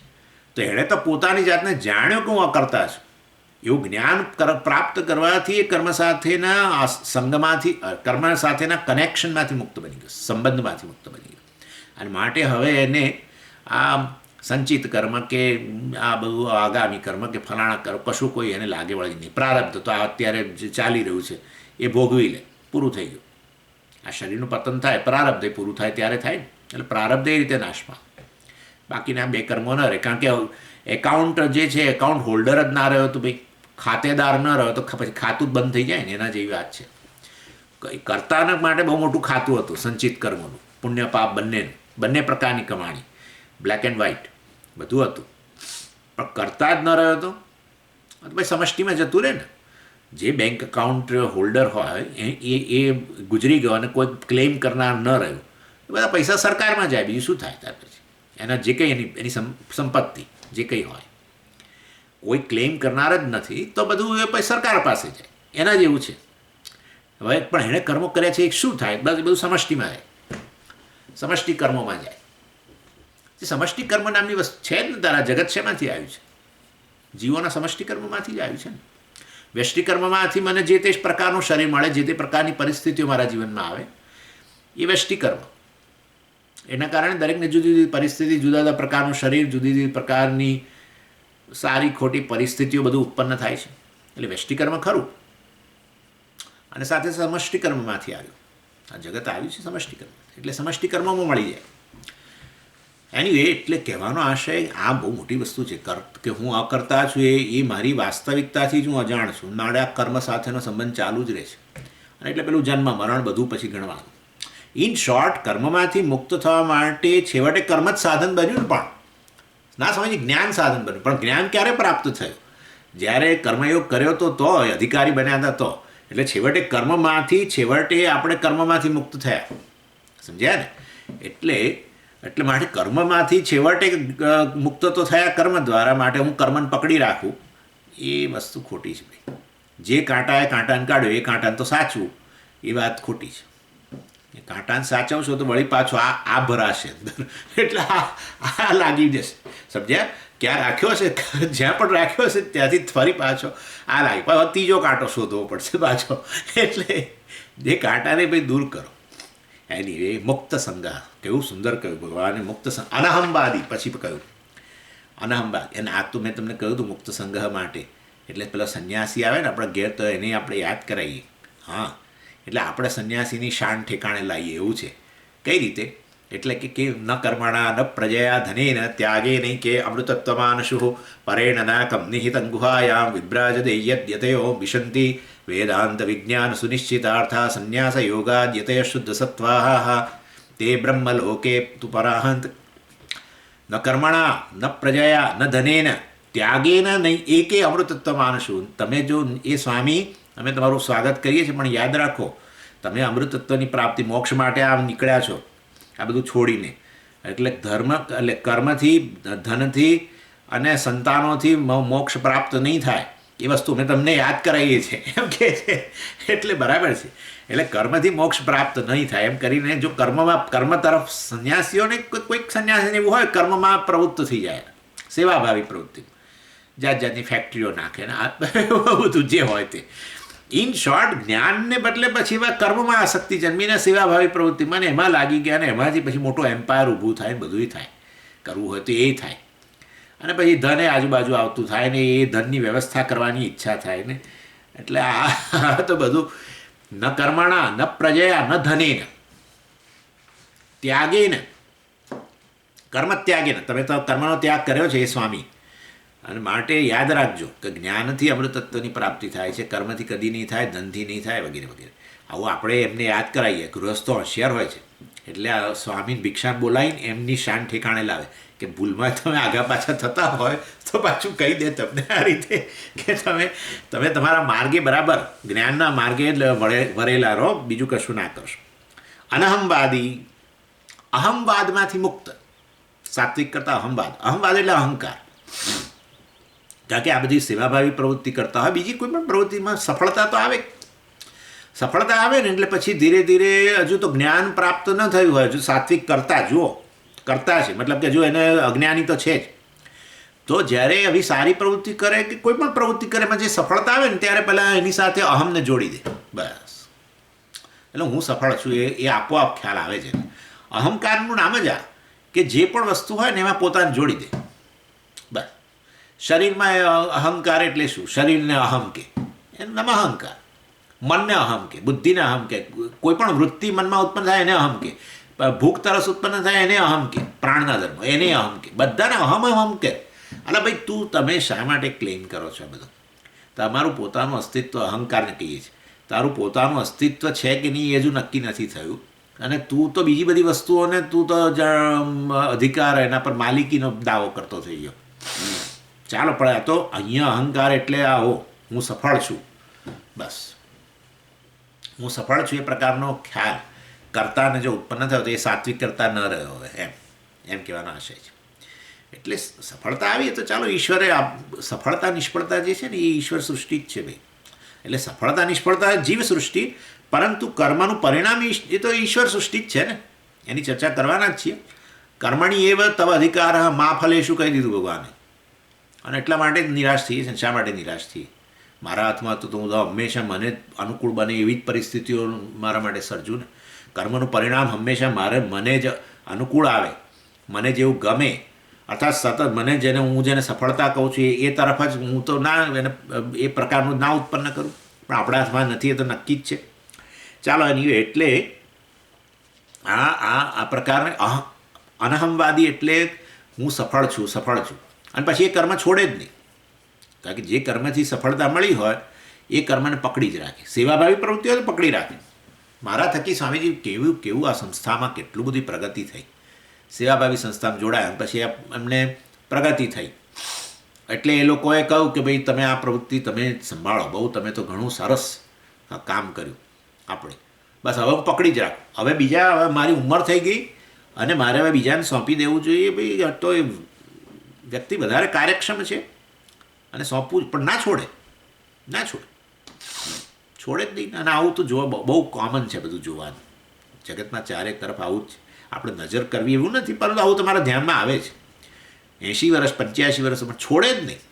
તો એણે તો પોતાની જાતને જાણ્યો કે હું અકર્તા છું. એવું જ્ઞાન પ્રાપ્ત કરવાથી એ કર્મ સાથેના સંગમાંથી, કર્મ સાથેના કનેક્શનમાંથી મુક્ત બની ગયો, સંબંધમાંથી મુક્ત બની ગયો. અને માટે હવે એને આ સંચિત કર્મ કે આ બધું આગામી કર્મ કે ફલાણા કર્મ કશું કોઈ એને લાગે વળી નહીં. પ્રારબ્ધ તો આ અત્યારે જે ચાલી રહ્યું છે એ ભોગવી લે, પૂરું થઈ ગયું. આ શરીરનું પતન થાય, પ્રારબ્ધ એ પૂરું થાય ત્યારે થાય ને. એટલે પ્રારબ્ધ એ રીતે નાશમાં, બાકીના બે કર્મો ન રહે. કારણ કે એકાઉન્ટ જે છે, એકાઉન્ટ હોલ્ડર જ ના રહ્યો તો ભાઈ, ખાતેદાર ન રહ્યો તો પછી ખાતું જ બંધ થઈ જાય ને, એના જેવી વાત છે. કર્તાના માટે બહુ મોટું ખાતું હતું સંચિત કર્મોનું, પુણ્ય પાપ બંનેનું, બંને પ્રકારની કમાણી, બ્લેક એન્ડ વ્હાઇટ બધું હતું. પણ કરતા જ ન રહ્યો તો ભાઈ સમષ્ટિમાં જતું રહે ને. જે બેંક એકાઉન્ટ હોલ્ડર હોય એ ગુજરી ગયો અને કોઈ ક્લેમ કરનાર ન રહ્યું, એ બધા પૈસા સરકારમાં જાય, બીજું શું થાય ત્યાર પછી? એના જે કંઈ એની સંપત્તિ જે કંઈ હોય, કોઈ ક્લેમ કરનાર જ નથી તો બધું એ પછી સરકાર પાસે જાય. એના જેવું છે. હવે પણ એણે કર્મો કર્યા છે, એ શું થાય? બસ એ બધું સમષ્ટિમાં જાય, સમષ્ટિ કર્મોમાં જાય. જે સમષ્ટિ કર્મ નામની વસ્તુ છે જ ને, તારા જગત શેમાંથી આવ્યું છે? જીવોના સમષ્ટિ કર્મમાંથી જ આવ્યું છે ને. વ્યષ્ટિ કર્મમાંથી મને જે તે પ્રકારનું શરીર મળે, જે તે પ્રકારની પરિસ્થિતિઓ મારા જીવનમાં આવે, એ વ્યષ્ટિ કર્મ. એના કારણે દરેકને જુદી જુદી પરિસ્થિતિ, જુદા જુદા પ્રકારનું શરીર, જુદી જુદી પ્રકારની સારી ખોટી પરિસ્થિતિઓ બધું ઉત્પન્ન થાય છે. એટલે વ્યષ્ટિ કર્મ ખરું. અને સાથે સમષ્ટિ કર્મમાંથી આવ્યું આ જગત આવ્યું છે, સમષ્ટિ કર્મ. એટલે સમષ્ટિ કર્મમાં મળી જાય. એનીવે, એટલે કહેવાનો આશય આ બહુ મોટી વસ્તુ છે કે હું અકર્તા છું, એ મારી વાસ્તવિકતાથી જ હું અજાણ છું. મારે આ કર્મ સાથેનો સંબંધ ચાલુ જ રહે છે. અને એટલે પેલું જન્મ મરણ બધું પછી ગણવાનું. ઇન શોર્ટ, કર્મમાંથી મુક્ત થવા માટે છેવટે કર્મ જ સાધન બન્યું ને. પણ ના સમજી, જ્ઞાન સાધન બન્યું. પણ જ્ઞાન ક્યારે પ્રાપ્ત થયું? જ્યારે કર્મયોગ કર્યો તો અધિકારી બન્યા હતા તો. એટલે છેવટે કર્મમાંથી, છેવટે આપણે કર્મમાંથી મુક્ત થયા. સમજ્યા ને? એટલે માટે કર્મમાંથી છેવટે મુક્ત તો થયા કર્મ દ્વારા. માટે હું કર્મને પકડી રાખું એ વસ્તુ ખોટી છે ભાઈ. જે કાંટાએ કાંટાને કાઢ્યો એ કાંટાને તો સાચવું, એ વાત ખોટી છે. એ કાંટાને સાચવશો તો વળી પાછો આ ભરાશે અંદર. એટલે આ લાગી જશે. સમજ્યા? ક્યાં રાખ્યો હશે, જ્યાં પણ રાખ્યો હશે ત્યાંથી ફરી પાછો આ લાગી, પાછો ત્રીજો કાંટો શોધવો પડશે પાછો. એટલે જે કાંટાને ભાઈ દૂર કરો. એની મુક્ત સંગા, કેવું સુંદર કહ્યું ભગવાને. મુક્ત સંગ, અનહંબાદી પછી કહ્યું અનહંબાદ. એને આ તો મેં તમને કહ્યું હતું મુક્ત સંગ્રહ માટે. એટલે પેલા સંન્યાસી આવે ને આપણા ઘેર, તો એને આપણે યાદ કરાવીએ. હા, એટલે આપણે સંન્યાસીની શાન ઠેકાણે લાવીએ એવું છે. કઈ રીતે? એટલે કે ન કર્મણા ન પ્રજયા ધનેન ત્યાગે નહીં કે અમૃતત્વમાનશુ પરેણ નાકમ નિહિતં ગુહાયામ વિભ્રાજતે યતયો વિશંતિ વેદાંત વિજ્ઞાન સુનિશ્ચિતાર્થા સંન્યાસ યોગાદ્યતય શુદ્ધ સત્વાહ તે બ્રહ્મલોકે તુ પરાહંત. ન કર્મણા ન પ્રજયા ન ધનેન ત્યાગેન નહીં એકે અમૃતત્વમાનશુ. તમે જો એ સ્વામી, અમે તમારું સ્વાગત કરીએ છીએ, પણ યાદ રાખો તમે અમૃતત્વની પ્રાપ્તિ મોક્ષ માટે આમ નીકળ્યા છો આ બધું છોડીને. એટલે કર્મથી, ધનથી અને સંતાનોથી મોક્ષ પ્રાપ્ત નહીં થાય. એ વસ્તુ અમે તમને યાદ કરાવીએ છીએ એમ કે છે. એટલે બરાબર છે. એટલે કર્મથી મોક્ષ પ્રાપ્ત નહીં થાય એમ કરીને જો કર્મ તરફ સંન્યાસીઓને, કોઈક સંન્યાસીને એવું હોય કર્મમાં પ્રવૃત્ત થઈ જાય, સેવાભાવી પ્રવૃત્તિ, જાત જાતની ફેક્ટરીઓ નાખે ને આ બધું જે હોય તે. ઇન શોર્ટ, જ્ઞાનને બદલે પછી એવા કર્મમાં આસક્તિ જન્મીને સેવાભાવી પ્રવૃત્તિમાં ને એમાં લાગી ગયા, ને એમાંથી પછી મોટો એમ્પાયર ઊભું થાય ને બધું થાય. કરવું હોય તો એ થાય. અને પછી ધન આજુબાજુ આવતું થાય ને એ ધનની વ્યવસ્થા કરવાની ઈચ્છા થાય ને. એટલે આ તો બધું ન કર્મણા ન પ્રજયા ન ધનેન ત્યાગેન, કર્મ ત્યાગેન. તમે તો કર્મનો ત્યાગ કર્યો છે એ સ્વામી. અને માટે યાદ રાખજો કે જ્ઞાનથી અમૃતત્વની પ્રાપ્તિ થાય છે, કર્મથી કદી નહીં થાય, ધનથી નહીં થાય, વગેરે વગેરે. આવું આપણે એમને યાદ કરાવીએ. ગૃહસ્થો હોશિયાર હોય છે. એટલે આ સ્વામીને ભિક્ષા બોલાવીને એમની શાન ઠેકાણે લાવે કે ભૂલમાં તમે આગા પાછા થતા હોય તો પાછું કહી દે તમને આ રીતે કે તમે તમારા માર્ગે બરાબર જ્ઞાનના માર્ગે વરેલા રહો, બીજું કશું ના કરશો. અનહંવાદી, અહંવાદમાંથી મુક્ત. સાત્વિક કરતાં અહંવાદ. અહંવાદ એટલે અહંકાર. કારણ કે આ બધી સેવાભાવી પ્રવૃત્તિ કરતા હોય, બીજી કોઈ પણ પ્રવૃત્તિમાં સફળતા તો આવે. સફળતા આવે ને એટલે પછી ધીરે ધીરે હજુ તો જ્ઞાન પ્રાપ્ત ન થયું હોય, હજુ સાત્વિક કરતા જુઓ કરતા છે, મતલબ કે જો એને અજ્ઞાની તો છે જ. તો જ્યારે આવી સારી પ્રવૃત્તિ કરે કે કોઈ પણ પ્રવૃત્તિ કરે એમાં જે સફળતા આવે ને ત્યારે પહેલાં એની સાથે અહમને જોડી દે. બસ એટલે હું સફળ છું એ આપોઆપ ખ્યાલ આવે છે. અહંકારનું નામ જ આ કે જે પણ વસ્તુ હોય ને એમાં પોતાને જોડી દે. બસ શરીરમાં અહંકાર એટલે શું? શરીરને અહમ કે, એનું નામ અહંકાર. મનને અહમ કે, બુદ્ધિને અહમ કે, કોઈ પણ વૃત્તિ મનમાં ઉત્પન્ન થાય એને અહમ કે, ભૂખ તરસ ઉત્પન્ન થાય એને અહમ કે, પ્રાણના ધર્મ એને અહમ કે, બધાને અહમ કે. એટલે ભાઈ તમે શા માટે ક્લેમ કરો છો? આ બધું તમારું પોતાનું અસ્તિત્વ અહંકારને કહીએ છીએ. તારું પોતાનું અસ્તિત્વ છે કે નહીં એ હજુ નક્કી નથી થયું, અને તું તો બીજી બધી વસ્તુઓને તું તો અધિકાર એના પર માલિકીનો દાવો કરતો થઈ ગયો. ચાલો પણ આ તો અહીંયા અહંકાર એટલે આવો હું સફળ છું, બસ હું સફળ છું એ પ્રકારનો ખ્યાલ કરતાને જો ઉત્પન્ન થયો તો એ સાત્વિક કરતા ન રહ્યો હવે, એમ કહેવાનો આશય છે. એટલે સફળતા આવી તો ચાલો ઈશ્વરે સફળતા નિષ્ફળતા જે છે ને એ ઈશ્વર સૃષ્ટિ જ છે ભાઈ. એટલે સફળતા નિષ્ફળતા જીવ સૃષ્ટિ, પરંતુ કર્મનું પરિણામ એ તો ઈશ્વર સૃષ્ટિ જ છે ને, એની ચર્ચા કરવાના જ છીએ. કર્મણી એવ તવ અધિકાર મા ફલે શું કહી દીધું ભગવાને. અને એટલા માટે જ નિરાશ થઈએ છે. શા માટે નિરાશ થઈએ? મારા હાથમાં તો હું હંમેશા મને અનુકૂળ બને એવી જ પરિસ્થિતિઓ મારા માટે સર્જું ને. કર્મનું પરિણામ હંમેશા મને જ અનુકૂળ આવે, મને જેવું ગમે, અર્થાત સતત મને હું જેને સફળતા કહું છું એ તરફ જ હું તો ના એને એ પ્રકારનું ના ઉત્પન્ન કરું. પણ આપણા હાથમાં નથી એ તો નક્કી જ છે. ચાલો એની એટલે આ પ્રકારને અનહમવાદી એટલે હું સફળ છું. અને પછી એ કર્મ છોડે જ નહીં, કારણ કે જે કર્મથી સફળતા મળી હોય એ કર્મને પકડી જ રાખે. સેવાભાવી પ્રવૃત્તિઓ તો પકડી રાખે. મારા થકી સ્વામીજી કેવું આ સંસ્થામાં કેટલું બધી પ્રગતિ થઈ. સેવાભાવી સંસ્થામાં જોડાયા પછી એમને પ્રગતિ થઈ એટલે એ લોકોએ કહ્યું કે ભાઈ તમે આ પ્રવૃત્તિ તમે સંભાળો, બહુ તમે તો ઘણું સરસ કામ કર્યું આપણે, બસ હવે હું પકડી જ રાખું. હવે મારી ઉંમર થઈ ગઈ અને મારે હવે બીજાને સોંપી દેવું જોઈએ. ભાઈ તો એ વ્યક્તિ વધારે કાર્યક્ષમ છે અને સોંપવું પણ ના છોડે જ નહીં. અને આવું તો જોવા બહુ કોમન છે બધું જોવાનું. જગતમાં ચારે તરફ આવું જ છે. આપણે નજર કરવી એવું નથી, પરંતુ આવું તમારા ધ્યાનમાં આવે છે. 80 વર્ષ 85 વર્ષમાં છોડે જ નહીં.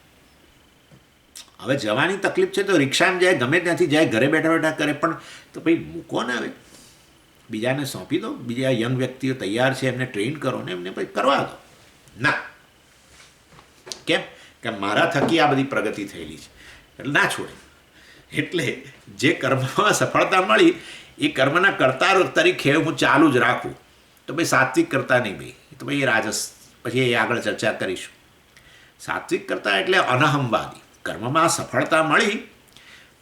હવે જવાની તકલીફ છે તો રિક્ષામાં જાય, ગમે ત્યાંથી જાય, ઘરે બેઠા બેઠા કરે, પણ તો ભાઈ મૂકો ને, હવે બીજાને સોંપી દો. બીજા યંગ વ્યક્તિઓ તૈયાર છે, એમને ટ્રેન કરો ને એમને પછી કરવા દો. ના, કેમ કે મારા થકી આ બધી પ્રગતિ થયેલી છે એટલે ના છોડે. એટલે જે કર્મમાં સફળતા મળી એ કર્મના કર્તા તરીકે હું ચાલુ જ રાખું. તો ભાઈ સાત્વિક કરતા નહીં ભાઈ, તો ભાઈ એ રાજસ, પછી એ આગળ ચર્ચા કરીશું. સાત્વિક કરતા એટલે અનહમવાદી. કર્મમાં સફળતા મળી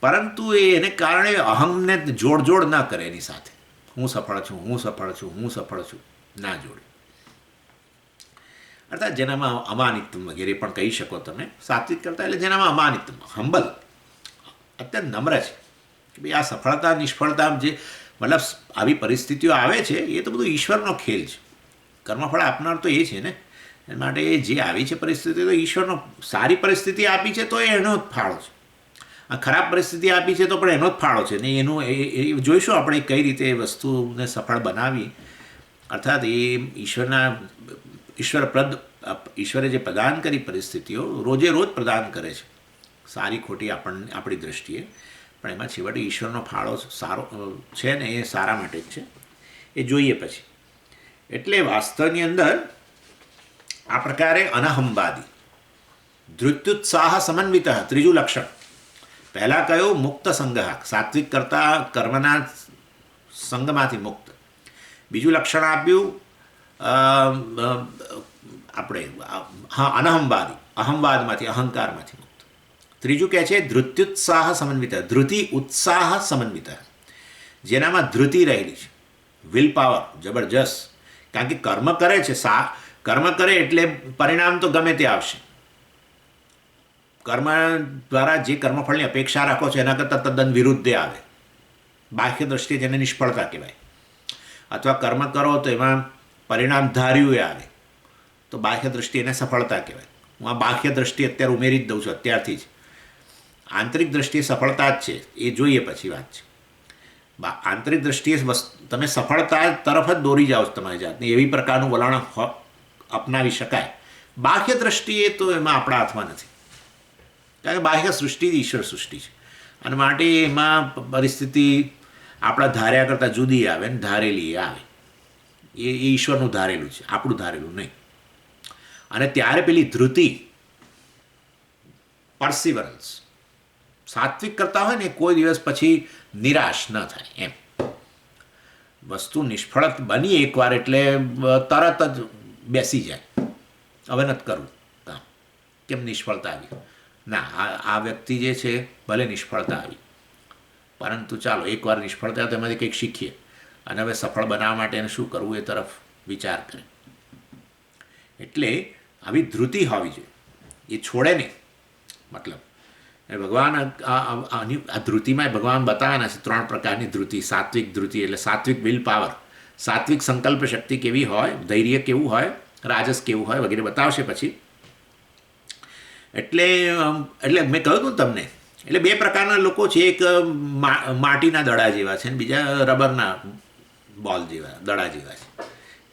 પરંતુ એને કારણે અહમને જોડ ના કરે એની સાથે. હું સફળ છું ના જોડે. અર્થાત જેનામાં અમાનિત્વ વગેરે પણ કહી શકો તમે. સાત્વિક કરતા એટલે જેનામાં અમાનિત્વ, હંબલ, અત્યંત નમ્ર છે કે ભાઈ આ સફળતા નિષ્ફળતા જે મતલબ આવી પરિસ્થિતિઓ આવે છે એ તો બધું ઈશ્વરનો ખેલ છે. કર્મફળ આપનાર તો એ છે ને, એ માટે એ જે આવી છે પરિસ્થિતિ તો ઈશ્વરનો. સારી પરિસ્થિતિ આપી છે તો એનો જ ફાળો છે, આ ખરાબ પરિસ્થિતિ આપી છે તો પણ એનો જ ફાળો છે ને. એનું એ જોઈશું આપણે કઈ રીતે એ વસ્તુને સફળ બનાવી. અર્થાત એ ઈશ્વરે જે પ્રદાન કરી પરિસ્થિતિઓ રોજે રોજ પ્રદાન કરે છે, સારી ખોટી આપણી દૃષ્ટિએ, પણ એમાં છેવટે ઈશ્વરનો ફાળો સારો છે ને, એ સારા માટે જ છે. એ જોઈએ પછી. એટલે વાસ્તવની અંદર આ પ્રકારે અનહમવાદી, ધૃત્યુત્સાહ સમન્વિત, ત્રીજું લક્ષણ. પહેલાં કયું? મુક્ત સંગ્રહ, સાત્વિક કરતા કર્મના સંગમાંથી મુક્ત. બીજું લક્ષણ આપ્યું આપણે અનહમવાદી, અહમવાદમાંથી, અહંકારમાંથી મુક્ત. ત્રીજું કહે છે ધૃત્યુત્સાહ સમન્વિત, ધૃતિ ઉત્સાહ સમન્વિત, જેનામાં ધૃતિ રહેલી છે, વિલ પાવર જબરજસ્ત. કારણ કે કર્મ કરે છે, કર્મ કરે એટલે પરિણામ તો ગમે તે આવશે. કર્મ દ્વારા જે કર્મફળની અપેક્ષા રાખો છો એના કરતાં તદ્દન વિરુદ્ધે આવે. બાહ્ય દ્રષ્ટિએ જેને નિષ્ફળતા કહેવાય. અથવા કર્મ કરો તો એમાં પરિણામ ધાર્યું આવે તો બાહ્ય દ્રષ્ટિએ એને સફળતા કહેવાય. હું આ બાહ્ય દ્રષ્ટિ અત્યારે ઉમેરી જ દઉં છું અત્યારથી જ. આંતરિક દ્રષ્ટિએ સફળતા જ છે એ જોઈએ પછી વાત છે. આંતરિક દ્રષ્ટિએ તમે સફળતા તરફ જ દોરી જાઓ છો તમારી જાતને, એવી પ્રકારનું વલણ અપનાવી શકાય. બાહ્ય દ્રષ્ટિએ તો એમાં આપણા હાથમાં નથી, કારણ કે બાહ્ય સૃષ્ટિ ઈશ્વર સૃષ્ટિ છે અને માટે એમાં પરિસ્થિતિ આપણા ધાર્યા કરતાં જુદી આવે ને ધારેલી આવે. એ ઈશ્વરનું ધારેલું છે, આપણું ધારેલું નહીં. અને ત્યારે પેલી ધૃતિ, પરસિવરન્સ સાત્વિક કરતા હોય ને કોઈ દિવસ પછી નિરાશ ન થાય એમ. વસ્તુ નિષ્ફળ બની એકવાર એટલે તરત જ બેસી જાય, હવે નથી કરવું કામ, કેમ નિષ્ફળતા આવી. ના, આ વ્યક્તિ જે છે ભલે નિષ્ફળતા આવી, પરંતુ ચાલો એકવાર નિષ્ફળતા તેમાંથી કંઈક શીખીએ અને હવે સફળ બનાવવા માટે એને શું કરવું એ તરફ વિચાર કરે. એટલે આવી ધૃતિ હોવી જોઈએ, એ છોડે નહીં. મતલબ ભગવાન આ ધૃતિમાં ભગવાન બતાવવાના છે 3 પ્રકારની ધૃતિ. સાત્વિક ધૃતિ એટલે સાત્વિક વિલ પાવર, સાત્વિક સંકલ્પ શક્તિ કેવી હોય, ધૈર્ય કેવું હોય, રાજસ કેવું હોય વગેરે બતાવશે પછી. એટલે મેં કહ્યું હતું તમને, એટલે 2 પ્રકારના લોકો છે. એક માટીના દડા જેવા છે અને બીજા રબરના બોલ જેવા દડા જેવા છે.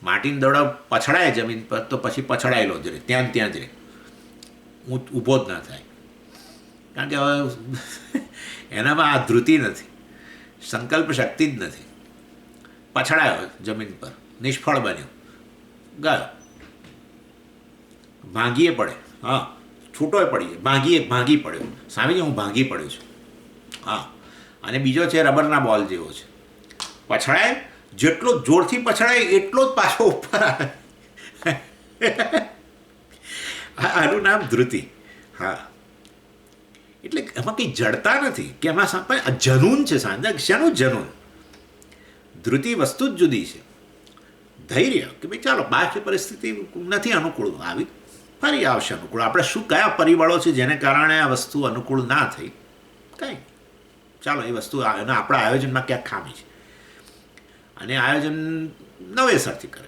માટીનો દડો પછડાય જમીન પર તો પછી પછડાયેલો જ રહે, ત્યાં જ રહે, ઊભો જ ના થાય. કારણ કે હવે એનામાં આ ધૃતિ નથી, સંકલ્પ શક્તિ જ નથી. પછડાયો જમીન પર, નિષ્ફળ બન્યો, ગયો, ભાંગીએ પડે. હા, છૂટોય પડી જાય, ભાંગી પડ્યો. સ્વામીજી હું ભાંગી પડ્યો છું. હા. અને બીજો છે રબરના બોલ જેવો છે, પછડાય, જેટલો જોરથી પછડાય એટલો જ પાછો ઉપર આવે. આનું નામ ધૃતિ. હા, એટલે એમાં કંઈ જડતા નથી કે એમાં જનૂન છે. સાંજે શાનું જનૂન? ધૃતિ વસ્તુ જ જુદી છે. ધૈર્ય કે ભાઈ ચાલો બાહ્ય પરિસ્થિતિ નથી અનુકૂળ, આવી ફરી આવશે અનુકૂળ. આપણે શું કયા પરિબળો છે જેને કારણે આ વસ્તુ અનુકૂળ ના થઈ, કંઈ ચાલો એ વસ્તુ એના આપણા આયોજનમાં ક્યાંક ખામી છે અને આયોજન નવેસરથી કરે.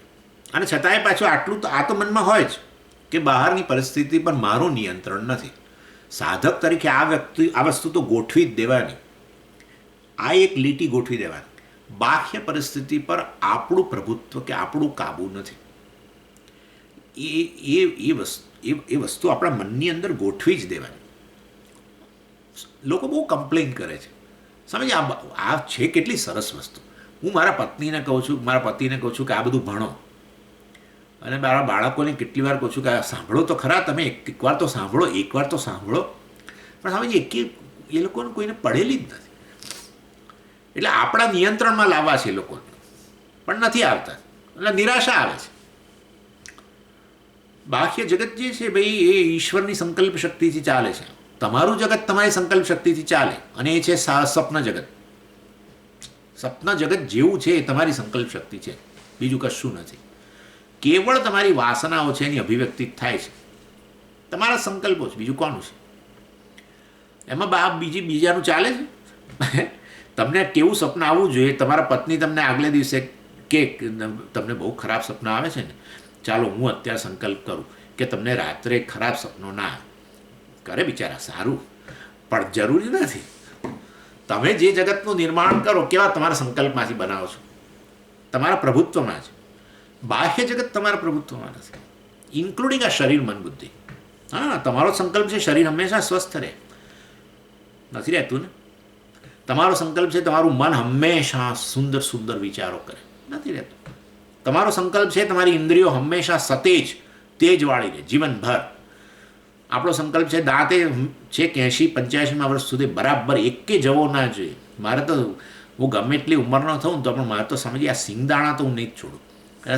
અને છતાંય પાછું આટલું તો આ તો મનમાં હોય જ કે બહારની પરિસ્થિતિ પર મારું નિયંત્રણ નથી. સાધક તરીકે આ વસ્તુ તો ગોઠવી જ દેવાની, આ એક લીટી ગોઠવી દેવાની. બાહ્ય પરિસ્થિતિ પર આપણું પ્રભુત્વ કે આપણું કાબુ નથી. એ વસ્તુ આપણા મનની અંદર ગોઠવી જ દેવાની. લોકો બહુ કમ્પ્લેન કરે છે, સમજ આ છે કેટલી સરસ વસ્તુ. હું મારા પત્નીને કહું છું, મારા પતિને કહું છું કે આ બધું ભણો, અને મારા બાળકોને કેટલી વાર કહું છું કે સાંભળો તો ખરા, તમે એકવાર તો સાંભળો, પણ સમજ એ લોકોને કોઈને પડેલી જ નથી. એટલે આપણા નિયંત્રણમાં લાવવા છે એ લોકોને, પણ નથી આવતા, એટલે નિરાશા આવે છે. બાહ્ય જગત જે છે ભાઈ એ ઈશ્વરની સંકલ્પ શક્તિથી ચાલે છે. તમારું જગત તમારી સંકલ્પ શક્તિથી ચાલે, અને એ છે સ્વપ્ન જગત. સ્વપ્ન જગત જેવું છે એ તમારી સંકલ્પ શક્તિ છે, બીજું કશું નથી. કેવળ તમારી વાસનાઓ છે એની અભિવ્યક્તિ થાય છે, તમારા સંકલ્પો છે, બીજું કોનું છે એમાં? બીજાનું ચાલે છે. તમને કેવું સપનું આવવું જોઈએ? તમારા પત્ની તમને આગલે દિવસે કે તમને બહુ ખરાબ સપના આવે છે ને, ચાલો હું અત્યારે સંકલ્પ કરું કે તમને રાત્રે ખરાબ સપનો ના આવે. કરે બિચારા, સારું, પણ જરૂરી નથી. તમે જે જગતનું નિર્માણ કરો કેવા તમારા સંકલ્પમાંથી બનાવો છો, તમારા પ્રભુત્વમાં છે. બાહ્ય જગત તમારા પ્રભુત્વમાં નથી, ઇન્ક્લુડિંગ આ શરીર, મન, બુદ્ધિ. હા, તમારો સંકલ્પ છે શરીર હંમેશા સ્વસ્થ રહે, નથી રહેતું ને. તમારો સંકલ્પ છે તમારું મન હંમેશા સુંદર સુંદર વિચારો કરે, નથી રહેતું. તમારો સંકલ્પ છે તમારી ઇન્દ્રિયો હંમેશા સતેજ તેજવાળી રહે જીવનભર. આપણો સંકલ્પ છે દાંતે છે કે 80-85 વર્ષ સુધી બરાબર એકે જવો ના જોઈએ. મારે તો હું ગમે એટલી ઉંમરનો થઉં તો પણ મારે તો સમજીએ આ સિંગદાણા તો હું નહીં જ છોડું,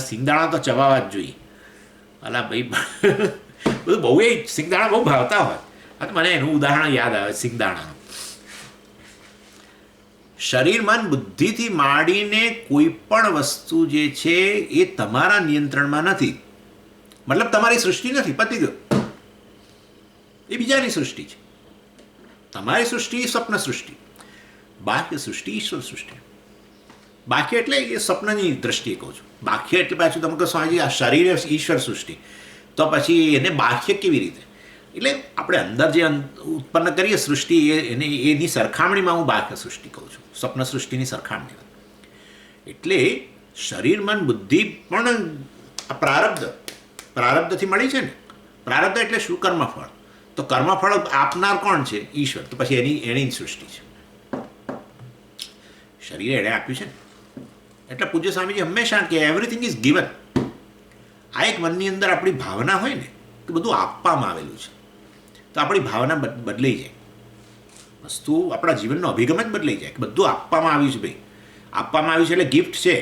સિંગદાણા તો ચવાવા જ જોઈએ. અલા ભાઈ બધું બહુ એ સિંગદાણા બહુ ભાવતા હોય. હા, મને એનું ઉદાહરણ યાદ આવે સિંગદાણાનું. શરીર, મન, બુદ્ધિથી માંડીને કોઈ પણ વસ્તુ જે છે એ તમારા નિયંત્રણમાં નથી. મતલબ તમારી સૃષ્ટિ નથી, પતી ગયો. એ બીજાની સૃષ્ટિ છે. તમારી સૃષ્ટિ એ સ્વપ્ન સૃષ્ટિ, બાહ્ય સૃષ્ટિ ઈશ્વર સૃષ્ટિ. બાહ્ય એટલે એ સ્વપ્નની દ્રષ્ટિએ કહું છું. બાહ્ય એટલે પાછું તમે કહો સ્વામીજી આ શરીર ઈશ્વર સૃષ્ટિ, તો પછી એને બાહ્ય કેવી રીતે? એટલે આપણે અંદર જે ઉત્પન્ન કરીએ સૃષ્ટિ એની સરખામણીમાં હું બાહ્ય સૃષ્ટિ કહું છું, સ્વપ્ન સૃષ્ટિની સરખામણીમાં. એટલે શરીર મન બુદ્ધિ પણ આ પ્રારબ્ધથી મળી છે ને. પ્રારબ્ધ એટલે શું? કર્મફળ. તો કર્મફળ આપનાર કોણ છે? ઈશ્વર. તો પછી એની સૃષ્ટિ છે. શરીર એણે આપ્યું છે ને. એટલે પૂજ્ય સ્વામીજી હંમેશા કે એવરીથિંગ ઇઝ ગિવન. આ એક મનની અંદર આપણી ભાવના હોય ને કે બધું આપવામાં આવેલું છે, તો આપણી ભાવના બદલાઈ જાય. વસ્તુ આપણા જીવનનો અભિગમ જ બદલાઈ જાય કે બધું આપવામાં આવ્યું છે. ભાઈ આપવામાં આવ્યું છે એટલે ગિફ્ટ છે.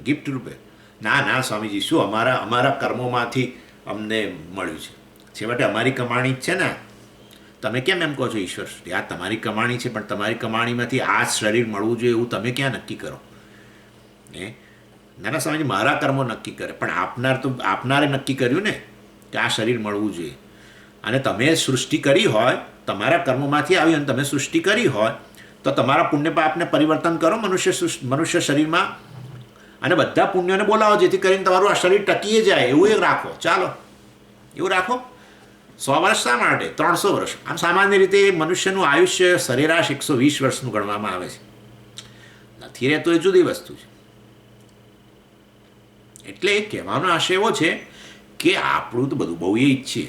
ગિફ્ટ રૂપે. ના સ્વામીજી, શું અમારા કર્મોમાંથી અમને મળ્યું છે? છેવટે અમારી કમાણી જ છે ને. તમે કેમ એમ કહો છો ઈશ્વર આ તમારી કમાણી છે, પણ તમારી કમાણીમાંથી આ જ શરીર મળવું જોઈએ એવું તમે ક્યાં નક્કી કરો? નાના સ્વામીજી, મારા કર્મો નક્કી કરે, પણ આપનારે નક્કી કર્યું ને કે આ શરીર મળવું જોઈએ. અને તમે સૃષ્ટિ કરી હોય, તમારા કર્મોમાંથી આવી અને તમે સૃષ્ટિ કરી હોય, તો તમારા પુણ્ય પાપને પરિવર્તન કરો મનુષ્ય શરીરમાં, અને બધા પુણ્યોને બોલાવો જેથી કરીને તમારું આ શરીર ટકી જાય એવું એક રાખો. ચાલો એવું રાખો. 100 વર્ષ શા માટે? 300 વર્ષ. આમ સામાન્ય રીતે મનુષ્યનું આયુષ્ય સરેરાશ 120 વર્ષનું ગણવામાં આવે છે. નથી રહેતો એ જુદી વસ્તુ છે. એટલે કહેવાનો આશય એવો છે કે આપણું તો બધું બહુ એ ઈચ્છીએ.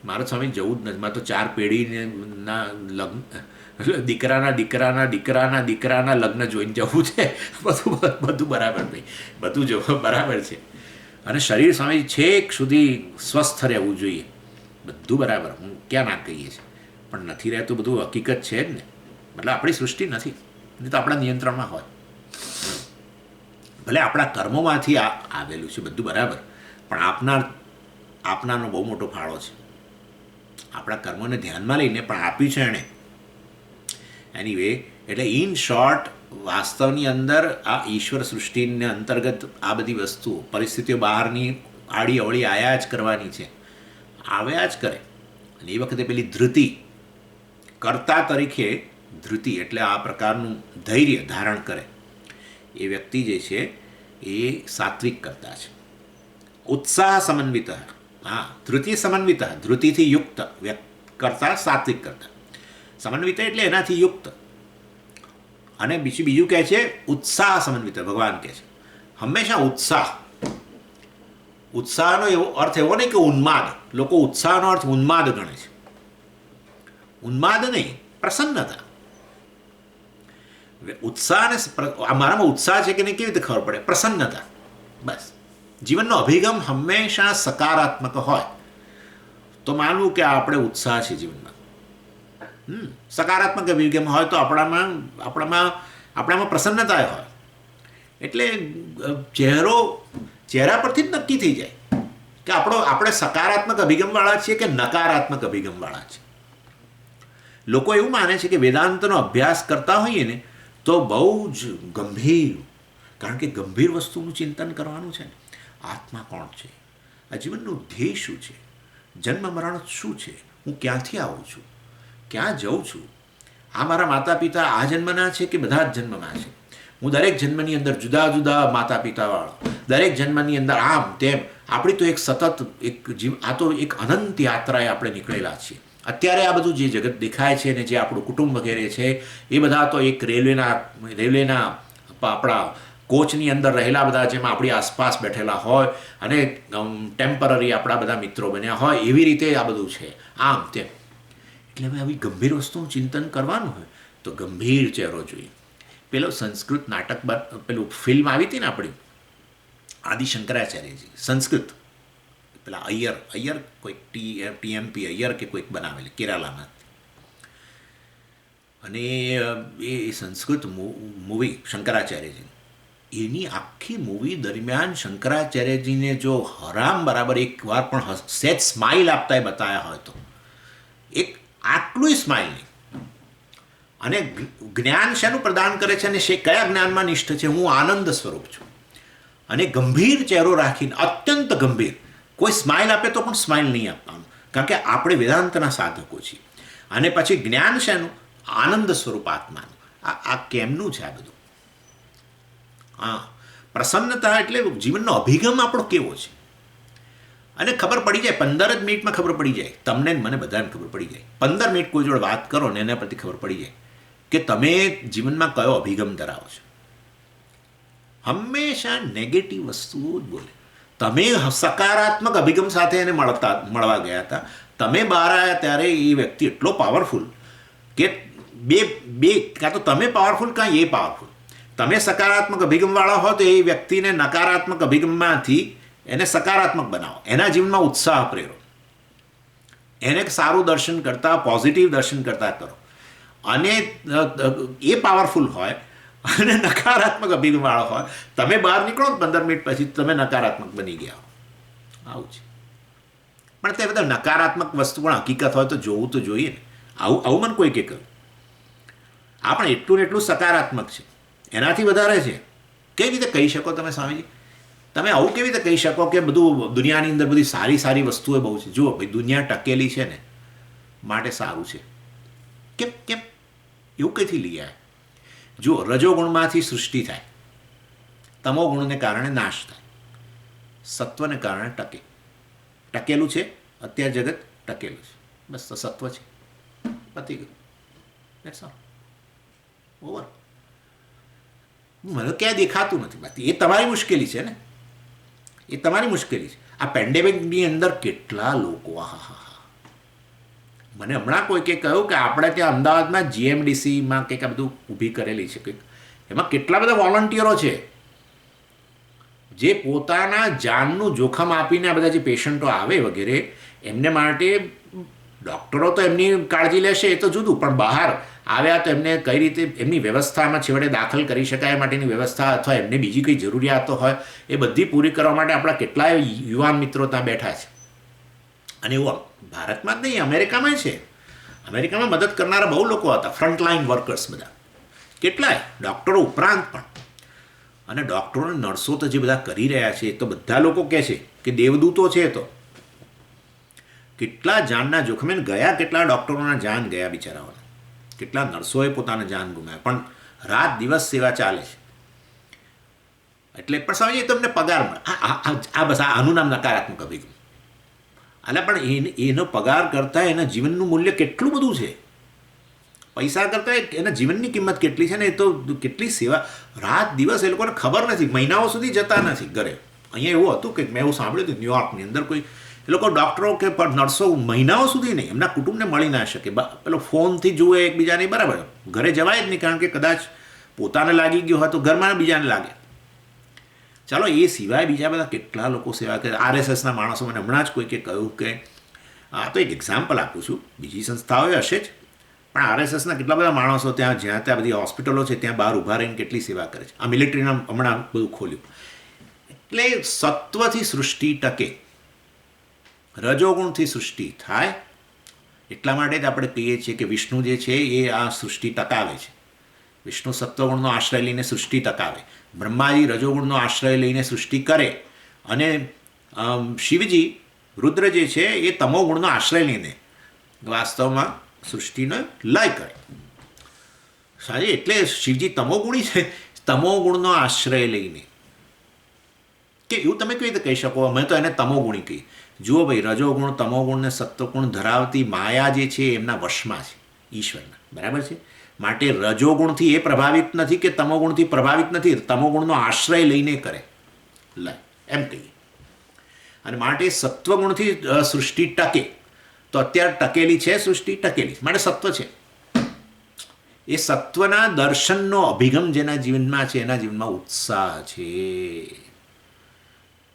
મારે સ્વામી જવું જ નથી. મારે તો 4 પેઢીના લગ્ન, દીકરાના લગ્ન જોઈને જવું છે. બધું બરાબર ભાઈ, બધું જો બરાબર છે. અને શરીર સ્વામી છેક સુધી સ્વસ્થ રહેવું જોઈએ. બધું બરાબર, હું ક્યાં ના કહીએ છીએ, પણ નથી રહેતું બધું હકીકત છે જ ને. મતલબ આપણી સૃષ્ટિ નથી, નહીં તો આપણા નિયંત્રણમાં હોય. ભલે આપણા કર્મોમાંથી આવેલું છે બધું બરાબર, પણ આપનારનો બહુ મોટો ફાળો છે. આપણા કર્મોને ધ્યાનમાં લઈને પણ આપ્યું છે એણે. એનીવે, એટલે ઇન શોર્ટ, વાસ્તવની અંદર આ ઈશ્વર સૃષ્ટિને અંતર્ગત આ બધી વસ્તુઓ, પરિસ્થિતિઓ બહારની આડી અવળી આયા જ કરવાની છે, આવ્યા જ કરે. અને એ વખતે પેલી ધૃતિ, કર્તા તરીકે ધૃતિ એટલે આ પ્રકારનું ધૈર્ય ધારણ કરે એ વ્યક્તિ જે છે એ સાત્વિક કરતા છે. ઉત્સાહ સમન્વિત, ધૃતિ સમન્વિત, ધૃતિથી યુક્ત કરતા સાત્વિક કરતા. સમન્વિત એટલે એનાથી યુક્ત. અને બીજું કહે છે ઉત્સાહ સમન્વિત. ભગવાન કહે છે હંમેશા ઉત્સાહનો એવો અર્થ એવો નહીં કે ઉન્માદ. લોકો ઉત્સાહનો અર્થ ઉન્માદ ગણે છે. ઉન્માદ નહીં, પ્રસન્નતા. ઉત્સાહ મારામાં ઉત્સાહ છે કે નહીં કેવી રીતે ખબર પડે? પ્રસન્નતા. બસ. જીવનનો અભિગમ હંમેશા સકારાત્મક હોય તો માનવું કે આપણે ઉત્સાહ છે જીવનમાં. સકારાત્મક અભિગમ હોય તો આપણામાં પ્રસન્નતા હોય. એટલે ચહેરા પરથી જ નક્કી થઈ જાય કે આપણે સકારાત્મક અભિગમવાળા છીએ કે નકારાત્મક અભિગમવાળા છીએ. લોકો એવું માને છે કે વેદાંતનો અભ્યાસ કરતા હોઈએ ને તો બહુ જ ગંભીર, કારણ કે ગંભીર વસ્તુનું ચિંતન કરવાનું છે ને. આત્મા કોણ છે? આ જીવનનું ધ્યેય શું છે? જન્મ મરણ શું છે? હું ક્યાંથી આવું છું? ક્યાં જાઉં છું? આ મારા માતા પિતા આ જન્મના છે કે બધા જ જન્મના છે? હું દરેક જન્મની અંદર જુદા જુદા માતા પિતાવાળો, દરેક જન્મની અંદર આમ તેમ. આપણી તો એક સતત આ તો એક અનંત યાત્રાએ આપણે નીકળેલા છીએ. અત્યારે આ બધું જે જગત દેખાય છે ને જે આપણું કુટુંબ વગેરે છે એ બધા તો એક રેલવેના આપણા કોચની અંદર રહેલા બધા જેમાં આપણી આસપાસ બેઠેલા હોય અને ટેમ્પરરી આપણા બધા મિત્રો બન્યા હોય એવી રીતે આ બધું છે, આમ તેમ. એટલે હવે આવી ગંભીર વસ્તુનું ચિંતન કરવાનું હોય તો ગંભીર ચહેરો જોઈએ. પેલો સંસ્કૃત નાટક, પેલું ફિલ્મ આવી હતી ને આપણી આદિ શંકરાચાર્યજી, સંસ્કૃત, પેલા અય્યર કોઈક ટીએમપી અય્યર કે કોઈક બનાવેલી કેરાલામાં. અને એ સંસ્કૃત મૂવી શંકરાચાર્યજી, એની આખી મૂવી દરમિયાન શંકરાચાર્યજીને જો હરામ બરાબર એક વાર પણ સેજ સ્માઇલ આપતા એ બતાવ્યા હોય તો એક આટલું સ્માઇલ નહીં. અને જ્ઞાન શેનું પ્રદાન કરે છે અને કયા જ્ઞાનમાં નિષ્ઠ છે? હું આનંદ સ્વરૂપ છું. અને ગંભીર ચહેરો રાખીને, અત્યંત ગંભીર. કોઈ સ્માઇલ આપે તો પણ સ્માઇલ નહીં આપવાનું, કારણ કે આપણે વેદાંતના સાધકો છીએ. અને પછી જ્ઞાન શેનું? આનંદ સ્વરૂપ આત્માનું. આ કેમનું છે આ બધું? પ્રસન્નતા એટલે જીવનનો અભિગમ આપણો કેવો છે? અને ખબર પડી જાય, 15 જ મિનિટમાં ખબર પડી જાય, તમને મને બધાને ખબર પડી જાય. 15 મિનિટ કોઈ જોડે વાત કરો ને એના પરથી ખબર પડી જાય કે તમે જીવનમાં કયો અભિગમ ધરાવો છો. હંમેશા નેગેટિવ વસ્તુઓ જ બોલે. તમે સકારાત્મક અભિગમ સાથે એને મળવા ગયા હતા, તમે બહાર આવ્યા ત્યારે એ વ્યક્તિ એટલો પાવરફુલ કે બે બે કાં તો તમે પાવરફુલ કાં એ પાવરફુલ. તમે સકારાત્મક અભિગમવાળા હો તો એ વ્યક્તિને નકારાત્મક અભિગમમાંથી એને સકારાત્મક બનાવો, એના જીવનમાં ઉત્સાહ પ્રેરો, એને સારું દર્શન કરતા, પોઝિટિવ દર્શન કરતા કરો. અને એ પાવરફુલ હોય અને નકારાત્મક અભિગમવાળો હોય, તમે બહાર નીકળો 15 મિનિટ પછી તમે નકારાત્મક બની ગયા હો. આવું છે. પણ તે બધા નકારાત્મક વસ્તુ પણ હકીકત હોય તો જોવું તો જોઈએ ને. આવું મને કોઈ કે કહ્યું. આ પણ એટલું ને એટલું સકારાત્મક છે, એનાથી વધારે છે. કેવી રીતે કહી શકો તમે સ્વામીજી? તમે આવું કેવી રીતે કહી શકો કે બધું દુનિયાની અંદર બધી સારી સારી વસ્તુઓ બહુ છે? જુઓ ભાઈ, દુનિયા ટકેલી છે ને માટે સારું છે. કેમ કેમ એવું કંઈથી લઈ આવે? જુઓ, રજોગુણમાંથી સૃષ્ટિ થાય, તમોગુણને કારણે નાશ થાય, સત્વને કારણે ટકે. ટકેલું છે અત્યારે જગત, ટકેલું છે, બસ તો સત્વ છે, પતી ગયું. That's all, over. મને ક્યાંય દેખાતું નથી. બાકી એ તમારી મુશ્કેલી છે ને, એ તમારી મુશ્કેલી છે. આ પેન્ડેમિકની અંદર કેટલા લોકો, મને હમણાં કોઈકે કહ્યું કે આપણે ત્યાં અમદાવાદમાં GMDCમાં કંઈક આ બધું ઊભી કરેલી છે કંઈક, એમાં કેટલા બધા વોલન્ટિયરો છે જે પોતાના જાનનું જોખમ આપીને આ બધા જે પેશન્ટો આવે વગેરે એમને માટે, ડૉક્ટરો તો એમની કાળજી લેશે એ તો જુદું, પણ બહાર આવ્યા તો એમને કઈ રીતે એમની વ્યવસ્થામાં છેવટે દાખલ કરી શકાય માટેની વ્યવસ્થા, અથવા એમને બીજી કઈ જરૂરિયાતો હોય એ બધી પૂરી કરવા માટે આપણા કેટલાય યુવાન મિત્રો ત્યાં બેઠા છે. અને એવું ભારતમાં જ નહીં, અમેરિકામાં છે. અમેરિકામાં મદદ કરનારા બહુ લોકો હતા, ફ્રન્ટલાઇન વર્કર્સ બધા, કેટલાય ડૉક્ટરો ઉપરાંત પણ. અને ડૉક્ટરો અને નર્સો તો જે બધા કરી રહ્યા છે એ તો બધા લોકો કહે છે કે દેવદૂતો છે. તો કેટલા જાનના જોખમે ગયા, કેટલા ડૉક્ટરોના જાન ગયા બિચારાઓને, કેટલા નર્સોએ પોતાના જાન ગુમાવ્યા, પણ રાત દિવસ સેવા ચાલે છે. એટલે પણ સમજીએ તમને પગાર મળે. આ બસ આનું નામ નકારાત્મક અભિગમ. એટલે પણ એનો પગાર કરતાં એના જીવનનું મૂલ્ય કેટલું બધું છે. પૈસા કરતાં એના જીવનની કિંમત કેટલી છે ને, એ તો કેટલી સેવા, રાત દિવસ એ લોકોને ખબર નથી, મહિનાઓ સુધી જતા નથી ઘરે. અહીંયા એવું હતું કે મેં એવું સાંભળ્યું હતું ન્યુયોર્કની અંદર કોઈ એ લોકો ડૉક્ટરો કે નર્સો મહિનાઓ સુધી નહીં એમના કુટુંબને મળી ના શકે. પેલો ફોનથી જુએ એકબીજાને, બરાબર, ઘરે જવાય જ નહીં, કારણ કે કદાચ પોતાને લાગી ગયો હોય તો ઘરમાં બીજાને લાગે. ચાલો, એ સિવાય બીજા બધા કેટલા લોકો સેવા કરે. RSSના માણસો, મને હમણાં જ કોઈકે કહ્યું કે, આ તો એક એક્ઝામ્પલ આપું છું, બીજી સંસ્થાઓએ હશે જ, પણ RSSના કેટલા બધા માણસો ત્યાં, જ્યાં ત્યાં બધી હોસ્પિટલો છે ત્યાં બહાર ઊભા રહીને કેટલી સેવા કરે છે. આ મિલિટરીના હમણાં બધું ખોલ્યું. એટલે સત્વથી સૃષ્ટિ ટકે, રજોગુણથી સૃષ્ટિ થાય. એટલા માટે જ આપણે કહીએ છીએ કે વિષ્ણુ જે છે એ આ સૃષ્ટિ ટકાવે છે. વિષ્ણુ સત્વગુણનો આશ્રય લઈને સૃષ્ટિ ટકાવે, બ્રહ્માજી રજોગુણનો આશ્રય લઈને સૃષ્ટિ કરે, અને શિવજી રુદ્ર જે છે એ તમોગુણનો આશ્રય લઈને વાસ્તવમાં સૃષ્ટિનો લય કરે. સારી, એટલે શિવજી તમોગુણી છે, તમોગુણનો આશ્રય લઈને. કે એવું તમે કેવી રીતે કહી શકો? અમે તો એને તમોગુણી કહી. જુઓ ભાઈ, રજોગુણ, તમોગુણ ને સત્વગુણ ધરાવતી માયા જે છે એમના વશમાં છે, ઈશ્વરના, બરાબર છે. માટે રજોગુણથી એ પ્રભાવિત નથી કે તમોગુણથી પ્રભાવિત નથી, તમોગુણનો આશ્રય લઈને કરે લય, એમ કહીએ. અને માટે સત્વગુણથી સૃષ્ટિ ટકે, તો અત્યારે ટકેલી છે સૃષ્ટિ, ટકેલી માટે સત્વ છે. એ સત્વના દર્શનનો અભિગમ જેના જીવનમાં છે એના જીવનમાં ઉત્સાહ છે.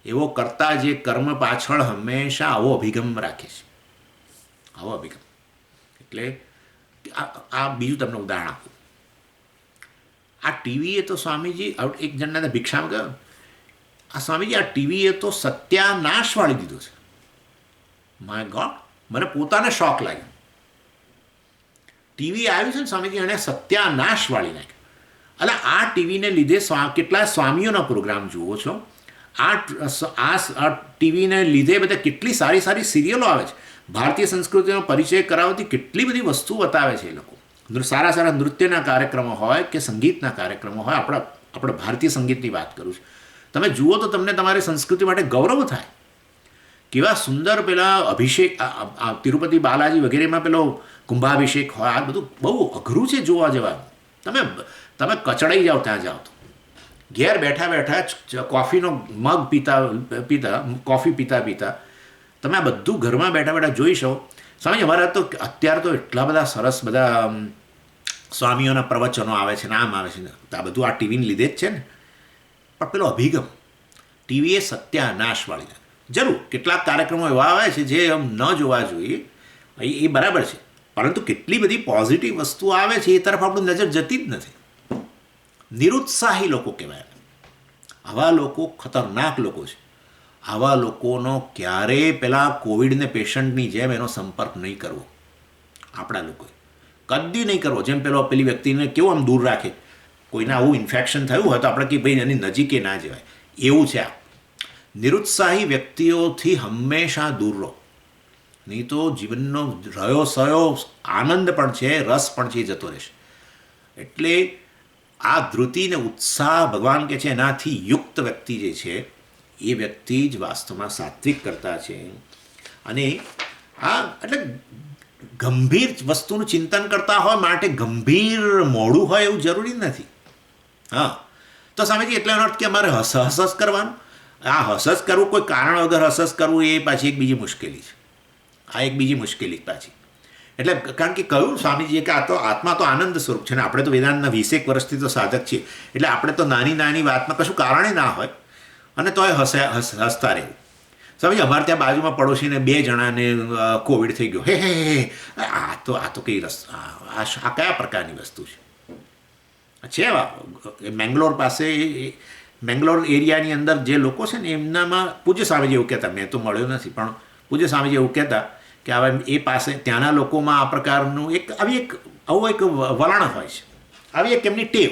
એવો કરતા જે કર્મ પાછળ હંમેશા આવો અભિગમ રાખે છે, આવો અભિગમ. એટલે આ બીજું તમને ઉદાહરણ આપું. આ ટીવીએ તો સ્વામીજી, એક જણને ભિક્ષામાં ગયો, આ સ્વામીજી આ ટીવીએ તો સત્યાનાશ વાળી દીધો છે. માય ગોડ, મને પોતાને શોખ લાગ્યો. ટીવી આવ્યું છે ને સ્વામીજી, એણે સત્યાનાશ વાળી નાખ્યો. એટલે આ ટીવીને લીધે કેટલા સ્વામીઓના પ્રોગ્રામ જુઓ છો, આ ટીવીને લીધે બધા કેટલી સારી સારી સિરિયલો આવે છે, ભારતીય સંસ્કૃતિનો પરિચય કરાવતી કેટલી બધી વસ્તુ બતાવે છે એ લોકો. સારા સારા નૃત્યના કાર્યક્રમો હોય કે સંગીતના કાર્યક્રમો હોય, આપણે ભારતીય સંગીતની વાત કરું છું, તમે જુઓ તો તમને તમારી સંસ્કૃતિ માટે ગૌરવ થાય કેવા સુંદર પેલા અભિષેક તિરુપતિ બાલાજી વગેરેમાં પેલો કુંભાભિષેક હોય, આ બધું બહુ અઘરું છે જોવા જવાનું. તમે તમે કચડાઈ જાઓ ત્યાં જાઓ તો. ઘેર બેઠા બેઠા કોફીનો મગ પીતા પીતા કોફી પીતા પીતા તમે આ બધું ઘરમાં બેઠા બેઠા જોઈ શકો. સ્વામી અમારા તો અત્યારે તો એટલા બધા સરસ બધા સ્વામીઓના પ્રવચનો આવે છે ને આમ આવે છે ને આ બધું આ ટીવીને લીધે જ છે ને. પણ પેલો અભિગમ ટીવી એ સત્યાનાશવાળી જરૂર કેટલાક કાર્યક્રમો એવા આવે છે જે ન જોવા જોઈએ, એ બરાબર છે, પરંતુ કેટલી બધી પોઝિટિવ વસ્તુઓ આવે છે એ તરફ આપણું નજર જતી જ નથી. નિરુત્સાહી લોકો કહેવાય, આવા લોકો ખતરનાક લોકો છે. આવા લોકોનો ક્યારેય પેલા કોવિડને પેશન્ટની જેમ એનો સંપર્ક નહીં કરવો આપણા લોકોએ, કદી નહીં કરવો. જેમ પેલી વ્યક્તિને કેવું આમ દૂર રાખે, કોઈને આવું ઇન્ફેક્શન થયું હોય તો આપણે કે ભાઈ એની નજીકે ના જવાય, એવું છે આ. નિરુત્સાહી વ્યક્તિઓથી હંમેશા દૂર રહો, નહીં તો જીવનનો રહ્યો સયો આનંદ પણ છે, રસ પણ છે, એ જતો રહેશે. એટલે આ ધૃતિ ને ઉત્સાહ ભગવાન કે છે એનાથી યુક્ત વ્યક્તિ જે છે એ વ્યક્તિ જ વાસ્તવમાં સાત્વિક કરતા છે. અને આ એટલે ગંભીર વસ્તુનું ચિંતન કરતા હોય માટે ગંભીર મોડું હોય એવું જરૂરી નથી. હા, તો સામેથી એટલે એનો અર્થ કે અમારે હસ કરવાનું, આ હસ કરવું કોઈ કારણ વગર હસ કરવું એ પાછી એક બીજી મુશ્કેલી છે. આ એક બીજી મુશ્કેલી પાછી. એટલે કારણ કે કહ્યું સ્વામીજીએ કે આ તો આત્મા તો આનંદ સ્વરૂપ છે ને આપણે તો વેદાંતના 20 વર્ષથી તો સાધક છીએ, એટલે આપણે તો નાની નાની વાતમાં કશું કારણે ના હોય અને તોય હસતા રહેવું. સ્વામીજી અમારે ત્યાં બાજુમાં પડોશીને 2 જણાને કોવિડ થઈ ગયો. હે આ તો કઈ આ કયા પ્રકારની વસ્તુ છે? મેંગ્લોર પાસે મેંગ્લોર એરિયાની અંદર જે લોકો છે ને એમનામાં પૂજ્ય સ્વામીજી એવું કહેતા, મેં તો મળ્યો નથી પણ પૂજ્ય સ્વામીજી એવું કહેતા કે હવે એ પાસે ત્યાંના લોકોમાં આ પ્રકારનું આવું એક વલણ હોય છે, આવી એક એમની ટેવ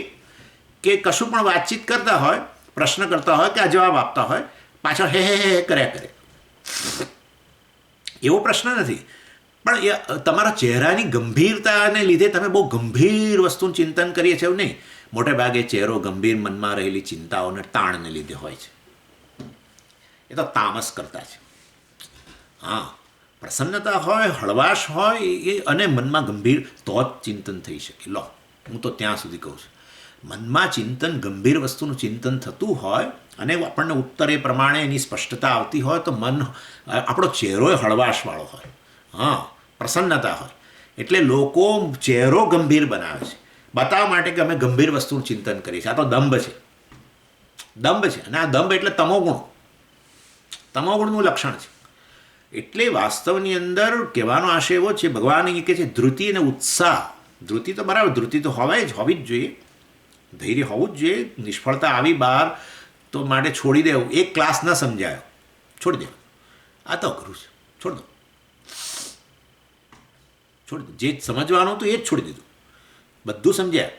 કે કશું પણ વાતચીત કરતા હોય, પ્રશ્ન કરતા હોય કે આ જવાબ આપતા હોય, પાછળ હે કર્યા કરે. એવો પ્રશ્ન નથી, પણ એ તમારા ચહેરાની ગંભીરતાને લીધે તમે બહુ ગંભીર વસ્તુનું ચિંતન કરીએ છીએ એવું નહીં. મોટે ભાગે ચહેરો ગંભીર મનમાં રહેલી ચિંતાઓને તાણને લીધે હોય છે. એ તો તામસ કરતા છે. હા, પ્રસન્નતા હોય, હળવાશ હોય અને મનમાં ગંભીર તો જ ચિંતન થઈ શકે. લો, હું તો ત્યાં સુધી કહું છું, મનમાં ચિંતન ગંભીર વસ્તુનું ચિંતન થતું હોય અને આપણને ઉત્તર એ પ્રમાણે એની સ્પષ્ટતા આવતી હોય તો મન આપણો ચહેરો હળવાશવાળો હોય, હા, પ્રસન્નતા હોય. એટલે લોકો ચહેરો ગંભીર બનાવે છે બતાવવા માટે કે અમે ગંભીર વસ્તુનું ચિંતન કરીએ છીએ. આ તો દંભ છે, દંભ છે. અને આ દંભ એટલે તમોગુણનું લક્ષણ છે. એટલે વાસ્તવની અંદર કહેવાનો આશય એવો છે, ભગવાન એ કહે છે ધૃતિ અને ઉત્સાહ. ધૃતિ તો બરાબર, ધૃતિ તો હોવી જ જોઈએ, ધૈર્ય હોવું જ જોઈએ. નિષ્ફળતા આવી બહાર તો માટે છોડી દેવું, એક ક્લાસ ન સમજાયો છોડી દેવું, આ તો અઘરું છે. છોડી દો, જે સમજવાનું હતું એ જ છોડી દીધું. બધું સમજ્યા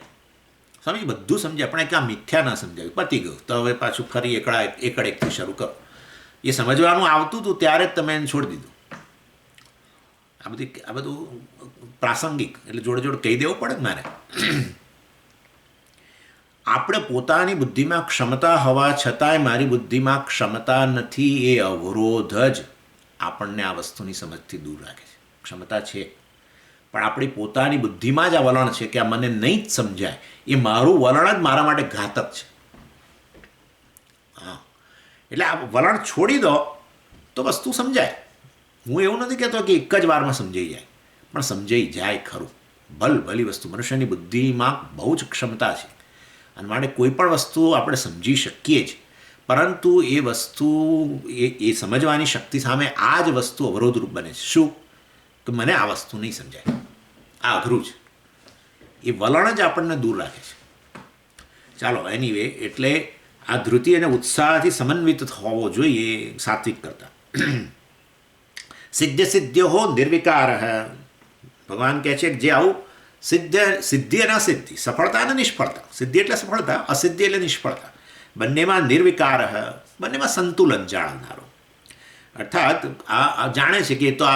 સ્વામીજી, બધું સમજ્યા, પણ એક આ મિથ્યા ના સમજાવ્યું, પતી ગયું. તો હવે પાછું ફરી એકડેકથી શરૂ કરો. એ સમજવાનું આવતું હતું ત્યારે જ તમે એને છોડી દીધું. આ બધું પ્રાસંગિક, એટલે જોડે જોડે કહી દેવું પડે મારે. આપણે પોતાની બુદ્ધિમાં ક્ષમતા હોવા છતાંય મારી બુદ્ધિમાં ક્ષમતા નથી, એ અવરોધ જ આપણને આ વસ્તુની સમજથી દૂર રાખે છે. ક્ષમતા છે પણ આપણી પોતાની બુદ્ધિમાં જ આ વલણ છે કે આ મને નહીં જ સમજાય, એ મારું વલણ જ મારા માટે ઘાતક છે. હા, એટલે આ વલણ છોડી દો તો વસ્તુ સમજાય. હું એવું નથી કહેતો કે એક જ વારમાં સમજાઈ જાય, પણ સમજાઈ જાય ખરું. ભલી વસ્તુ, મનુષ્યની બુદ્ધિમાં બહુ જ ક્ષમતા છે અને માટે કોઈ પણ વસ્તુ આપણે સમજી શકીએ જ, પરંતુ એ વસ્તુ એ સમજવાની શક્તિ સામે આ જ વસ્તુ અવરોધરૂપ બને છે. શું કે મને આ વસ્તુ નહીં સમજાય, આ અઘરું છે. એ વલણ જ આપણને દૂર રાખે છે. ચાલો, એનીવે, એટલે આ ધૃતિ અને ઉત્સાહથી સમન્વિત હોવો જોઈએ સાત્વિક કરતા. સિદ્ધ્યો નિર્વિકાર. ભગવાન કહે છે કે જે આવું સિદ્ધિ અને અસિદ્ધિ, સફળતા અને નિષ્ફળતા, સિદ્ધિ એટલે સફળતા, અસિદ્ધિ એટલે નિષ્ફળતા, બંનેમાં નિર્વિકાર, બંનેમાં સંતુલન જાળવનારો. અર્થાત આ જાણે છે કે તો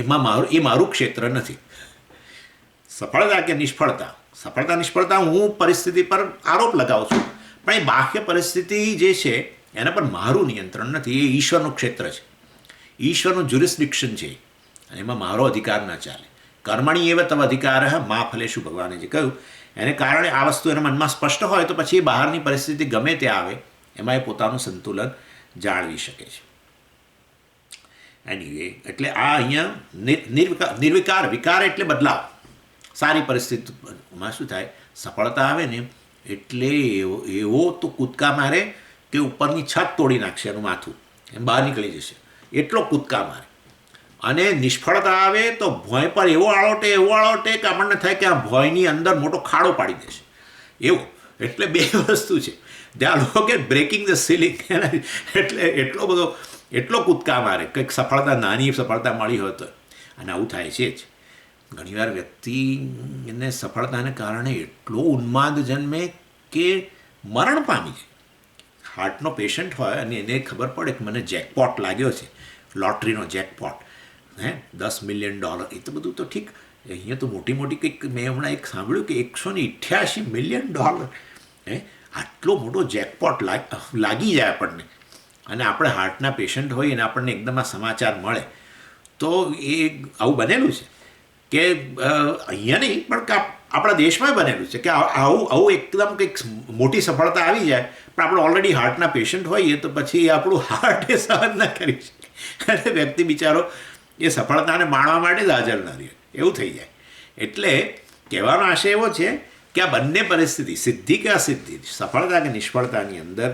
એમાં મારું ક્ષેત્ર નથી. સફળતા કે નિષ્ફળતા, સફળતા નિષ્ફળતા હું પરિસ્થિતિ પર આરોપ લગાવું છું, પણ એ બાહ્ય પરિસ્થિતિ જે છે એના પર મારું નિયંત્રણ નથી, એ ઈશ્વરનું ક્ષેત્ર છે. ઈશ્વરનું જ્યુરિસ્ડિક્શન છે અને એમાં મારો અધિકાર ન ચાલે. કર્મણી એવ તવ અધિકાર મા ફલેશુ ભગવાને જે કહ્યું એને કારણે આ વસ્તુ એના મનમાં સ્પષ્ટ હોય તો પછી એ બહારની પરિસ્થિતિ ગમે તે આવે એમાં એ પોતાનું સંતુલન જાળવી શકે છે. એનીવે એટલે આ અહીંયા નિર્વિકાર, વિકાર એટલે બદલાવ. સારી પરિસ્થિતિમાં શું થાય, સફળતા આવે ને એટલે એવો તો કૂદકા મારે કે ઉપરની છત તોડી નાખશે એનું માથું, એમ બહાર નીકળી જશે, એટલો કૂદકા મારે. અને નિષ્ફળતા આવે તો ભોંય પર એવો આળોટે કે આપણને થાય કે આ ભોંયની અંદર મોટો ખાડો પાડી દેશે એવો. એટલે બે વસ્તુ છે, દે આર કે બ્રેકિંગ ધ સીલિંગ. એટલે એટલો કૂદકા મારે કંઈક સફળતા, નાની સફળતા મળી હોય તો. અને આવું થાય છે જ ઘણીવાર. વ્યક્તિને સફળતાને કારણે એટલો ઉન્માદ જન્મે કે મરણ પામી જાય. હાર્ટનો પેશન્ટ હોય અને એને ખબર પડે કે મને જેકપોટ લાગ્યો છે, લોટરીનો જેકપોટ, $10 મિલિયન. એ તો બધું તો ઠીક, અહીંયા તો મોટી કંઈક મેં હમણાં એક સાંભળ્યું કે $188 મિલિયન. આટલો મોટો જેકપોટ લાગી જાય આપણને, અને આપણે હાર્ટના પેશન્ટ હોઈએ અને આપણને એકદમ આ સમાચાર મળે તો એ આવું બનેલું છે કે અહીંયા નહીં પણ આપણા દેશમાં બનેલું છે કે આવું એકદમ કંઈક મોટી સફળતા આવી જાય પણ આપણે ઓલરેડી હાર્ટના પેશન્ટ હોઈએ તો પછી આપણું હાર્ટ એ સહન ના કરી શકે અને વ્યક્તિ બિચારો એ સફળતાને માણવા માટે જ હાજર ન રહે, એવું થઈ જાય. એટલે કહેવાનો આશય એવો છે કે આ બંને પરિસ્થિતિ, સિદ્ધિ કે અસિદ્ધિ, સફળતા કે નિષ્ફળતાની અંદર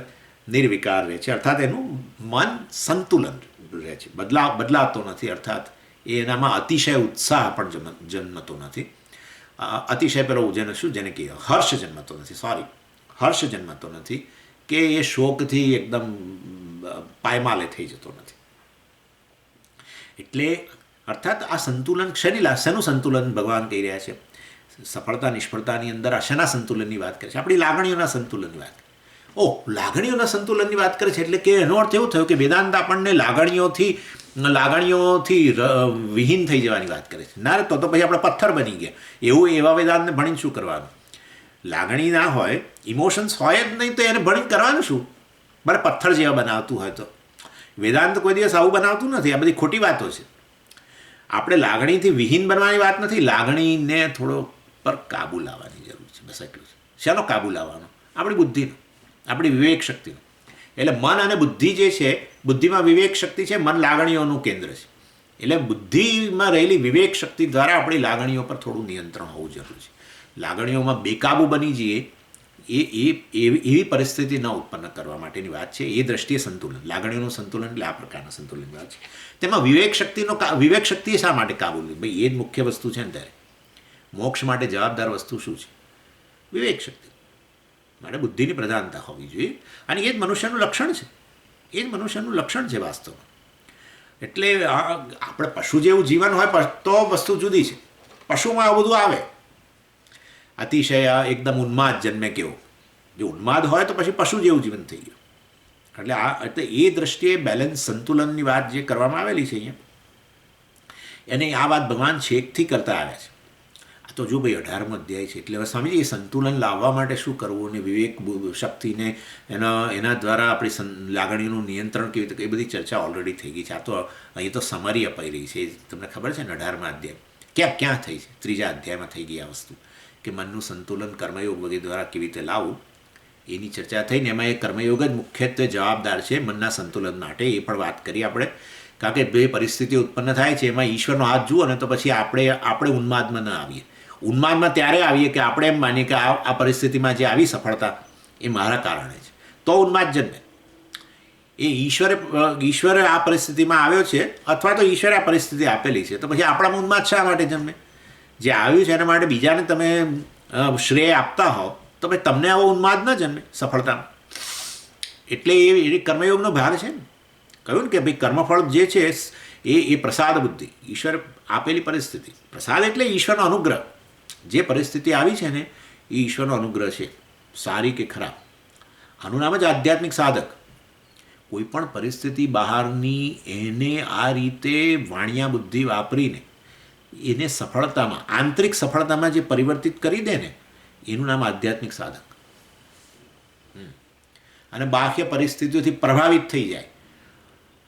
નિર્વિકાર રહે છે. અર્થાત એનું મન સંતુલન રહે છે, બદલાતો નથી. અર્થાત એનામાં અતિશય ઉત્સાહ પણ જન્મતો નથી. અતિશય પેલો જેને કહીએ હર્ષ જન્મતો નથી, હર્ષ જન્મતો નથી કે એ શોકથી એકદમ પાયમાલે થઈ જતો નથી. એટલે અર્થાત આ સંતુલન શેનું સંતુલન ભગવાન કહી રહ્યા છે? સફળતા નિષ્ફળતાની અંદર શેના સંતુલનની વાત કરે છે? આપણી લાગણીઓના સંતુલનની વાત. લાગણીઓના સંતુલનની વાત કરે છે એટલે કે એનો અર્થ એવો થયો કે વેદાંત આપણને લાગણીઓથી વિહીન થઈ જવાની વાત કરે છે. ના તો પછી આપણે પથ્થર બની ગયા. એવા વેદાંતને ભણીને શું કરવાનું? લાગણી ના હોય, ઇમોશન્સ હોય જ નહીં તો એને ભણીને કરવાનું શું? મારે પથ્થર જેવા બનાવતું હોય તો. વેદાંત કોઈ દિવસ આવું બનાવતું નથી. આ બધી ખોટી વાતો છે. આપણે લાગણીથી વિહીન બનવાની વાત નથી, લાગણીને થોડો પર કાબુ લાવવાની જરૂર છે, બસ એટલું છે. શેનો કાબુ લાવવાનો? આપણી બુદ્ધિનો, આપણી વિવેક શક્તિનો. એટલે મન અને બુદ્ધિ જે છે, બુદ્ધિમાં વિવેક શક્તિ છે, મન લાગણીઓનું કેન્દ્ર છે. એટલે બુદ્ધિમાં રહેલી વિવેક શક્તિ દ્વારા આપણી લાગણીઓ પર થોડું નિયંત્રણ હોવું જરૂરી છે. લાગણીઓમાં બેકાબુ બની જઈએ એવી પરિસ્થિતિ ન ઉત્પન્ન કરવા માટેની વાત છે. એ દ્રષ્ટિએ સંતુલન, લાગણીઓનું સંતુલન એટલે આ પ્રકારના સંતુલનની વાત છે. તેમાં વિવેક શક્તિ શા માટે કાબુ લે? ભાઈ એ જ મુખ્ય વસ્તુ છે ને. ત્યારે મોક્ષ માટે જવાબદાર વસ્તુ શું છે? વિવેક શક્તિ. માટે બુદ્ધિની પ્રધાનતા હોવી જોઈએ અને એ જ મનુષ્યનું લક્ષણ છે. એ જ મનુષ્યનું લક્ષણ છે વાસ્તવમાં. એટલે આપણે પશુ જેવું જીવન હોય તો વસ્તુ જુદી છે. પશુમાં આ બધું આવે, અતિશય એકદમ ઉન્માદ જન્મે કેવો. જો ઉન્માદ હોય તો પછી પશુ જેવું જીવન થઈ ગયું. એટલે એ દ્રષ્ટિએ બેલેન્સ, સંતુલનની વાત જે કરવામાં આવેલી છે અહીંયા, એને આ વાત ભગવાન છેકથી કરતા આવ્યા છે. આ તો જો ભાઈ 18મો અધ્યાય છે. એટલે હવે સ્વામીજી એ સંતુલન લાવવા માટે શું કરવું અને વિવેક શક્તિને એના દ્વારા આપણી લાગણીનું નિયંત્રણ કેવી રીતે, એ બધી ચર્ચા ઓલરેડી થઈ ગઈ છે. આ તો અહીં તો સમરી અપાઈ રહી છે. તમને ખબર છે ને 18મા અધ્યાય ક્યાં થઈ છે? 3જા અધ્યાયમાં થઈ ગઈ આ વસ્તુ કે મનનું સંતુલન કર્મયોગ વગેરે દ્વારા કેવી રીતે લાવવું એની ચર્ચા થઈને એમાં એ કર્મયોગ જ મુખ્યત્વે જવાબદાર છે મનના સંતુલન માટે. એ પણ વાત કરી આપણે. કારણ કે બે પરિસ્થિતિઓ ઉત્પન્ન થાય છે એમાં ઈશ્વરનો હાથ જુઓ ને તો પછી આપણે ઉન્માદમાં ન આવીએ. ઉન્માદમાં ત્યારે આવીએ કે આપણે એમ માનીએ કે આ પરિસ્થિતિમાં જે આવી સફળતા એ મારા કારણે છે, તો ઉન્માદ જન્મે. એ ઈશ્વરે આ પરિસ્થિતિમાં આવ્યો છે અથવા તો ઈશ્વરે આ પરિસ્થિતિ આપેલી છે, તો પછી આપણામાં ઉન્માદ શા માટે જન્મે? જે આવ્યું છે એના માટે બીજાને તમે શ્રેય આપતા હો તો ભાઈ તમને આવો ઉન્માદ ન જન્મે સફળતામાં. એટલે એ કર્મયોગનો ભાગ છે ને. કહ્યું ને કે ભાઈ કર્મફળ જે છે એ પ્રસાદ બુદ્ધિ, ઈશ્વર આપેલી પરિસ્થિતિ. પ્રસાદ એટલે ઈશ્વરનો અનુગ્રહ. જે પરિસ્થિતિ આવી છે ને એ ઈશ્વરનો અનુગ્રહ છે, સારી કે ખરાબ. આનું નામ જ આધ્યાત્મિક સાધક. કોઈ પણ પરિસ્થિતિ બહારની એને આ રીતે વાણિયા બુદ્ધિ વાપરીને એને સફળતામાં, આંતરિક સફળતામાં જે પરિવર્તિત કરી દે ને એનું નામ આધ્યાત્મિક સાધક. અને બાહ્ય પરિસ્થિતિઓથી પ્રભાવિત થઈ જાય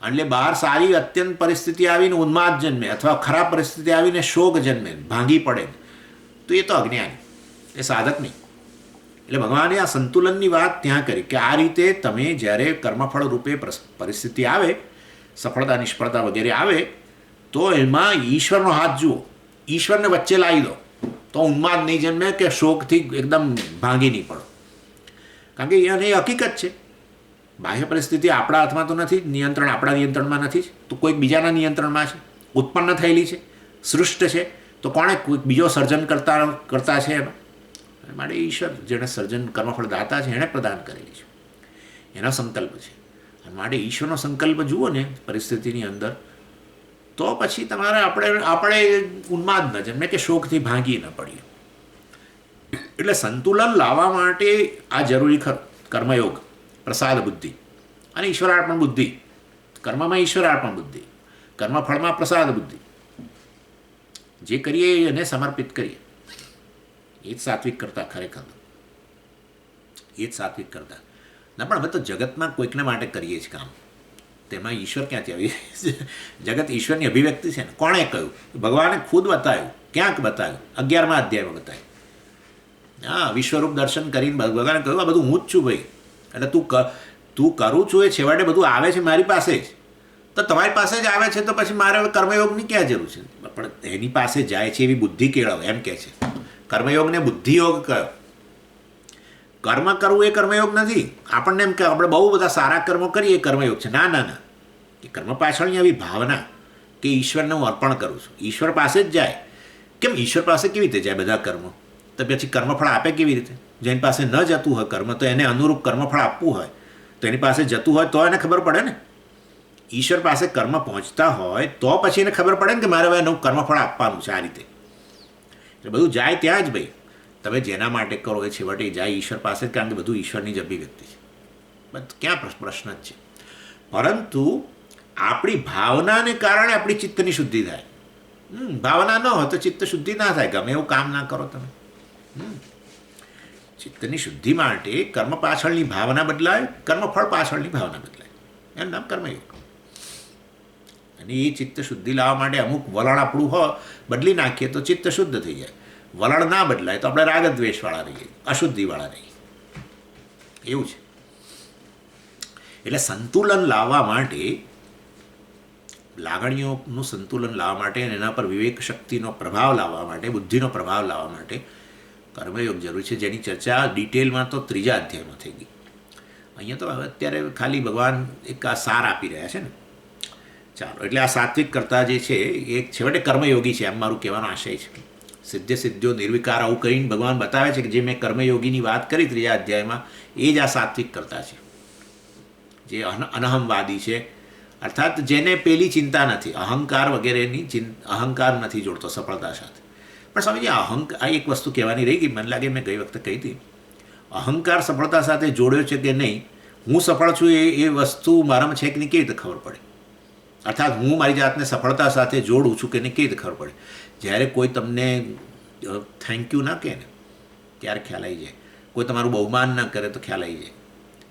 એટલે બહાર સારી અત્યંત પરિસ્થિતિ આવીને ઉન્માદ જન્મે અથવા ખરાબ પરિસ્થિતિ આવીને શોક જન્મે, ભાંગી પડે, તો એ તો અજ્ઞાની, એ સાધક નહીં. એટલે ભગવાને આ સંતુલનની વાત ત્યાં કરી કે આ રીતે તમે જ્યારે કર્મફળ રૂપે પરિસ્થિતિ આવે, સફળતા નિષ્ફળતા વગેરે આવે, તો એમાં ઈશ્વરનો હાથ જુઓ, ઈશ્વરને વચ્ચે લાવી દો, તો ઉન્માદ નહીં જન્મે કે શોકથી એકદમ ભાંગી નહીં પડો. કારણ કે એ હકીકત છે, બાહ્ય પરિસ્થિતિ આપણા હાથમાં તો નથી, નિયંત્રણ આપણા નિયંત્રણમાં નથી, તો કોઈક બીજાના નિયંત્રણમાં છે, ઉત્પન્ન થયેલી છે, સૃષ્ટ છે, તો કોણે કોઈક બીજો સર્જન કરતા છે એનો? માટે ઈશ્વર જેણે સર્જન કર્મફળ દાતા છે એણે પ્રદાન કરેલી છે, એનો સંકલ્પ છે. અને માટે ઈશ્વરનો સંકલ્પ જુઓ ને પરિસ્થિતિની અંદર, તો પછી તમારે આપણે ઉન્માદ ન જન્મે કે શોકથી ભાંગી ન પડીએ. એટલે સંતુલન લાવવા માટે આ જરૂરી ખરું, કર્મયોગ, પ્રસાદ બુદ્ધિ અને ઈશ્વરાર્પણ બુદ્ધિ. કર્મમાં ઈશ્વરાર્પણ બુદ્ધિ, કર્મફળમાં પ્રસાદ બુદ્ધિ. જે કરીએ એને સમર્પિત કરીએ, એ જ સાત્વિક કરતા, ખરેખર એ જ સાત્વિક કરતા. ના પણ હવે તો જગતમાં કોઈકને માટે કરીએ જ કામ, તેમાં ઈશ્વર ક્યાંથી આવી? જગત ઈશ્વરની અભિવ્યક્તિ છે ને. કોણે કહ્યું? ભગવાને ખુદ બતાવ્યું. ક્યાંક બતાવ્યું? 11મા અધ્યાયમાં બતાવ્યું. હા, વિશ્વરૂપ દર્શન કરીને ભગવાને કહ્યું આ બધું હું જ છું ભાઈ, એટલે તું કરું છું એ છેવટે બધું આવે છે મારી પાસે જ. તો તમારી પાસે જ આવે છે તો પછી મારે હવે કર્મયોગની ક્યાં જરૂર છે? પણ એની પાસે જાય છે એવી બુદ્ધિ કેળવો, એમ કહે છે. કર્મયોગને બુદ્ધિયોગ કહ્યો. કર્મ કરવું એ કર્મયોગ નથી. આપણને એમ કે આપણે બહુ બધા સારા કર્મો કરીએ એ કર્મયોગ છે. ના ના ના, એ કર્મ પાછળની આવી ભાવના કે ઈશ્વરને હું અર્પણ કરું છું, ઈશ્વર પાસે જ જાય. કેમ ઈશ્વર પાસે કેવી રીતે જાય બધા કર્મો? તો પછી કર્મફળ આપે કેવી રીતે? જેની પાસે ન જતું હોય કર્મ, તો એને અનુરૂપ કર્મફળ આપવું હોય તો એની પાસે જતું હોય તો એને ખબર પડે ને. ઈશ્વર પાસે કર્મ પહોંચતા હોય તો પછી એને ખબર પડે ને કે મારે હવે એનું કર્મફળ આપવાનું છે આ રીતે. એટલે બધું જાય ત્યાં જ ભાઈ, તમે જેના માટે કરો એ છેવટે જાય ઈશ્વર પાસે જ, કારણ કે બધું ઈશ્વરની જ અભિવ્યક્તિ છે. બસ ક્યાં પ્રશ્ન જ છે. પરંતુ આપણી ભાવનાને કારણે આપણી ચિત્તની શુદ્ધિ થાય. ભાવના ન હોય તો ચિત્ત શુદ્ધિ ના થાય, ગમે એવું કામ ના કરો તમે. ચિત્તની શુદ્ધિ માટે કર્મ પાછળની ભાવના બદલાય, કર્મફળ પાછળની ભાવના બદલાય, એનું નામ કર્મયોગ. અને એ ચિત્ત શુદ્ધિ લાવવા માટે અમુક વલણ આપણું બદલી નાખીએ તો ચિત્ત શુદ્ધ થઈ જાય. વલણ ના બદલાય તો આપણે રાગદ્વેષવાળા રહીએ, અશુદ્ધિવાળા રહીએ, એવું છે. એટલે સંતુલન લાવવા માટે, લાગણીઓનું સંતુલન લાવવા માટે અને એના પર વિવેક શક્તિનો પ્રભાવ લાવવા માટે, બુદ્ધિનો પ્રભાવ લાવવા માટે કર્મયોગ જરૂરી છે, જેની ચર્ચા ડિટેલમાં તો 3જા અધ્યાયમાં થઈ ગઈ. અહીંયા તો હવે અત્યારે ખાલી ભગવાન એક આ સાર આપી રહ્યા છે ને. ચાલો, એટલે આ સાત્વિક કરતા જે છે એ છેવટે કર્મયોગી છે, એમ મારું કહેવાનો આશય છે. સિદ્ધ્યો નિર્વિકાર આવું કરીને ભગવાન બતાવે છે કે જે મેં કર્મયોગીની વાત કરી 3જા અધ્યાયમાં, એ જ આ સાત્વિક કરતા છે, જે અનહમવાદી છે. અર્થાત જેને પેલી ચિંતા નથી, અહંકાર વગેરેની અહંકાર નથી જોડતો સફળતા સાથે. પણ સ્વામીજી, આ એક વસ્તુ કહેવાની રહી ગઈ, મને લાગે મેં ગઈ વખતે કહી હતી. અહંકાર સફળતા સાથે જોડ્યો છે કે નહીં, હું સફળ છું એ વસ્તુ મારામાં છે કે નહીં કેવી રીતે ખબર પડે? અર્થાત હું મારી જાતને સફળતા સાથે જોડું છું કે નહીં કેવી રીતે ખબર પડે? જ્યારે કોઈ તમને થેન્ક યુ ના કહે ને ત્યારે ખ્યાલ આવી જાય. કોઈ તમારું બહુમાન ના કરે તો ખ્યાલ આવી જાય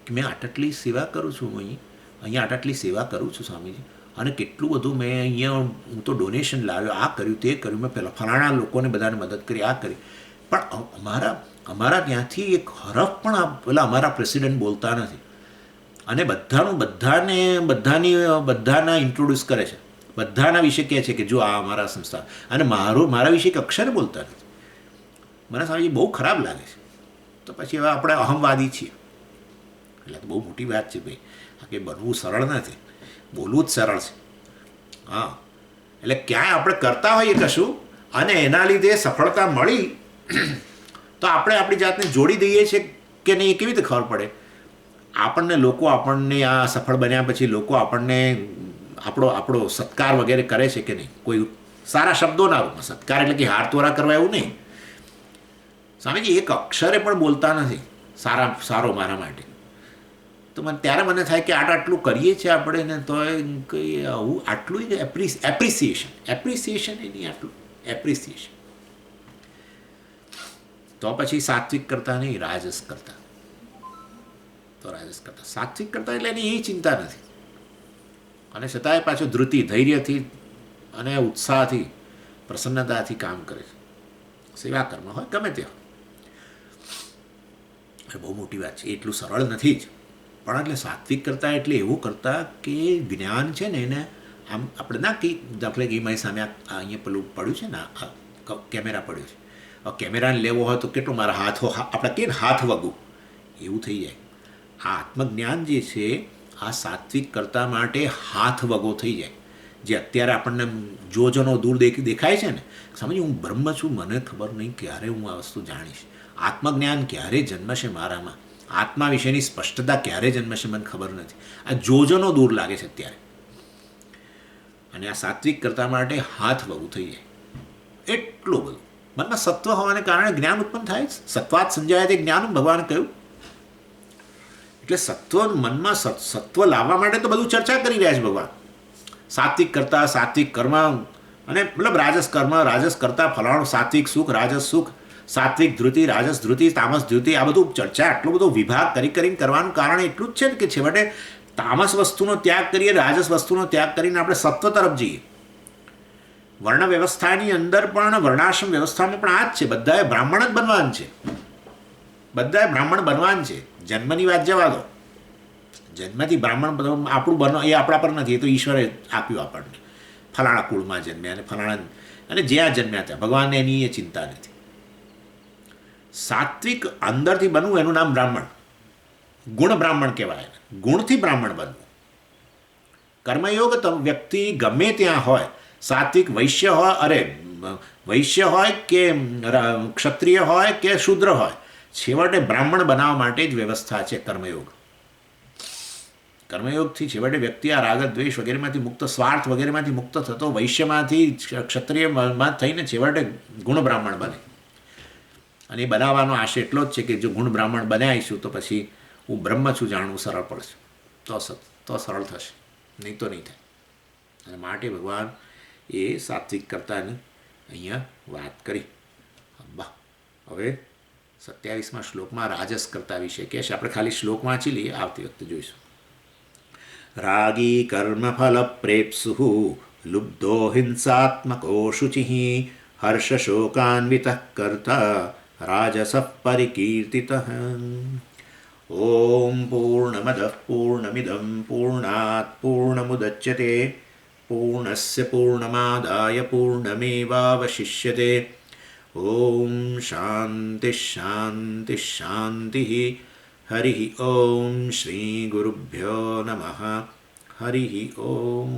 કે મેં આટલી સેવા કરું છું, અહીંયા આટલી સેવા કરું છું સ્વામીજી, અને કેટલું બધું મેં અહીંયા, હું તો ડોનેશન લાવ્યો, આ કર્યું, તે કર્યું, મેં પહેલાં ફલાણા લોકોને બધાને મદદ કરી, આ કરી. પણ અમારા ત્યાંથી એક હરફ પણ પેલા અમારા પ્રેસિડેન્ટ બોલતા નથી, અને બધાના ઇન્ટ્રોડ્યુસ કરે છે, બધાના વિશે કહે છે કે જો આ અમારા સંસ્થા, અને મારા વિશે એક અક્ષર બોલતા નથી. મને સ્વામીજી બહુ ખરાબ લાગે છે. તો પછી હવે આપણે અહમવાદી છીએ, એટલે બહુ મોટી વાત છે ભાઈ. કે બનવું સરળ નથી, બોલવું જ સરળ છે. હા, એટલે ક્યાંય આપણે કરતા હોઈએ કશું અને એના લીધે સફળતા મળી તો આપણે આપણી જાતને જોડી દઈએ છીએ કે નહીં, એ કેવી રીતે ખબર પડે? આપણને આ સફળ બન્યા પછી લોકો આપણને આપણો સત્કાર વગેરે કરે છે કે નહીં? કોઈ સારા શબ્દોના રૂપમાં સત્કાર, એટલે કે હાર તોરા કરવા એવું નહીં. સ્વામીજી એક અક્ષરે પણ બોલતા નથી સારો મારા માટે, તો ત્યારે મને થાય કે આટલું કરીએ છીએ આપણે ને તો કંઈ આવું આટલું એપ્રિસિએશન એ નહીં, આટલું એપ્રિસિએશન. તો પછી સાત્વિક કરતા નહીં, રાજસ કરતા. તો રાજસ કરતા, સાત્વિક કરતા એટલે એની એ ચિંતા નથી. અને છતાંય પાછો ધૃતિ, ધૈર્યથી અને ઉત્સાહથી, પ્રસન્નતાથી કામ કરે છે. સેવા કર્મ હોય ગમે તે હોય, એ બહુ મોટી વાત છે. એટલું સરળ નથી જ, પણ એટલે સાત્વિક કરતા એટલે એવું કરતા કે જ્ઞાન છે ને એને આમ આપણે ના કે દાખલે કે મારી સામે અહીંયા પેલું પડ્યું છે ને, કેમેરા પડ્યો છે, હવે કેમેરાને લેવો હોય તો કેટલું મારા હાથો આપણે કહીએ ને હાથ વગું એવું થઈ જાય. આ આત્મજ્ઞાન જે છે આ સાત્વિક કરતા માટે હાથ વગો થઈ જાય. જે અત્યારે આપણને જોજનો દૂર દેખાય છે ને, સમજ હું બ્રહ્મ છું, મને ખબર નહીં ક્યારે હું આ વસ્તુ જાણીશ, આત્મજ્ઞાન ક્યારે જન્મશે મારામાં, આત્મા વિશેની સ્પષ્ટતા ક્યારે જન્મશે મને ખબર નથી. આ જોજનો દૂર લાગે છે અત્યારે. અને આ સાત્વિક કરતા માટે હાથ વગું થઈ જાય. એટલું બધું મનમાં સત્વ હોવાને કારણે જ્ઞાન ઉત્પન્ન થાય. સત્વાત સંજાય તે જ્ઞાન ભગવાને કહ્યું. એટલે સત્વ મનમાં સત્વ લાવવા માટે તો બધું ચર્ચા કરી રહ્યા છે ભગવાન. સાત્વિક કરતા, સાત્વિક કર્મ, અને મતલબ રાજસ કર્મ, રાજસ કરતા ફલાણું, સાત્વિક સુખ, રાજસ સુખ, સાત્વિક ધૃતિ, રાજસ ધૃતિ, તામસ ધૃતિ, આ બધું ચર્ચા આટલો બધો વિભાગ કરીને કરવાનું કારણ એટલું જ છે ને કે છેવટે તામસ વસ્તુનો ત્યાગ કરીએ, રાજસ વસ્તુનો ત્યાગ કરીને આપણે સત્વ તરફ જઈએ. વર્ણ વ્યવસ્થાની અંદર પણ, વર્ણાશ્રમ વ્યવસ્થામાં પણ આ જ છે. બધાએ બ્રાહ્મણ જ બનવાનું છે, બધાએ બ્રાહ્મણ બનવાનું છે. જન્મની વાત જવા દો, જન્મથી બ્રાહ્મણ આપણું બનો એ આપણા પર નથી, એ તો ઈશ્વરે આપ્યું આપણને. ફલાણા કુળમાં જન્મ્યા અને ફલાણા અને જ્યાં જન્મ્યા ત્યાં, ભગવાનને એની એ ચિંતા નથી. સાત્વિક અંદરથી બનવું એનું નામ બ્રાહ્મણ, ગુણ બ્રાહ્મણ કહેવાય. ગુણથી બ્રાહ્મણ બનવું. કર્મયોગ વ્યક્તિ ગમે ત્યાં હોય, સાત્વિક વૈશ્ય હોય, વૈશ્ય હોય કે ક્ષત્રિય હોય કે શૂદ્ર હોય, છેવટે બ્રાહ્મણ બનાવવા માટે જ વ્યવસ્થા છે કર્મયોગ. કર્મયોગથી છેવટે વ્યક્તિ આ રાગ દ્વેષ વગેરેમાંથી મુક્ત, સ્વાર્થ વગેરેમાંથી મુક્ત થતો, વૈશ્યમાંથી ક્ષત્રિયમાં થઈને છેવટે ગુણ બ્રાહ્મણ બને. અને એ બનાવવાનો આશય એટલો જ છે કે જો ગુણ બ્રાહ્મણ બનાવીશું તો પછી હું બ્રહ્મ છું જાણવું સરળ પડશે, તો સરળ થશે, નહીં તો નહીં થાય. અને માટે ભગવાન એ સાત્વિક કરતાની અહીંયા વાત કરી. હવે 27મા શ્લોકમાં રાજસ કરતા વિશે કહે છે. આપણે ખાલી શ્લોક વાંચી લઈએ, આવતી વખતે જોઈશું. રાગી કર્મફલ પ્રેપ્સુ લુબ્ધો હિંસાત્મકો શુચિ હર્ષશોકાન્વિત કર્તા રાજસ પરિકીર્તિત. ઓમ પૂર્ણમદ પૂર્ણમિદં પૂર્ણાત પૂર્ણમુદચ્યતે પૂર્ણસ્ય પૂર્ણમાદાય પૂર્ણમેવાવશિષ્યતે. ઓમ શાંતિ શાંતિ શાંતિ. હરિ ઓમ શ્રી ગુરુભ્યો નમઃ. હરિ ઓમ.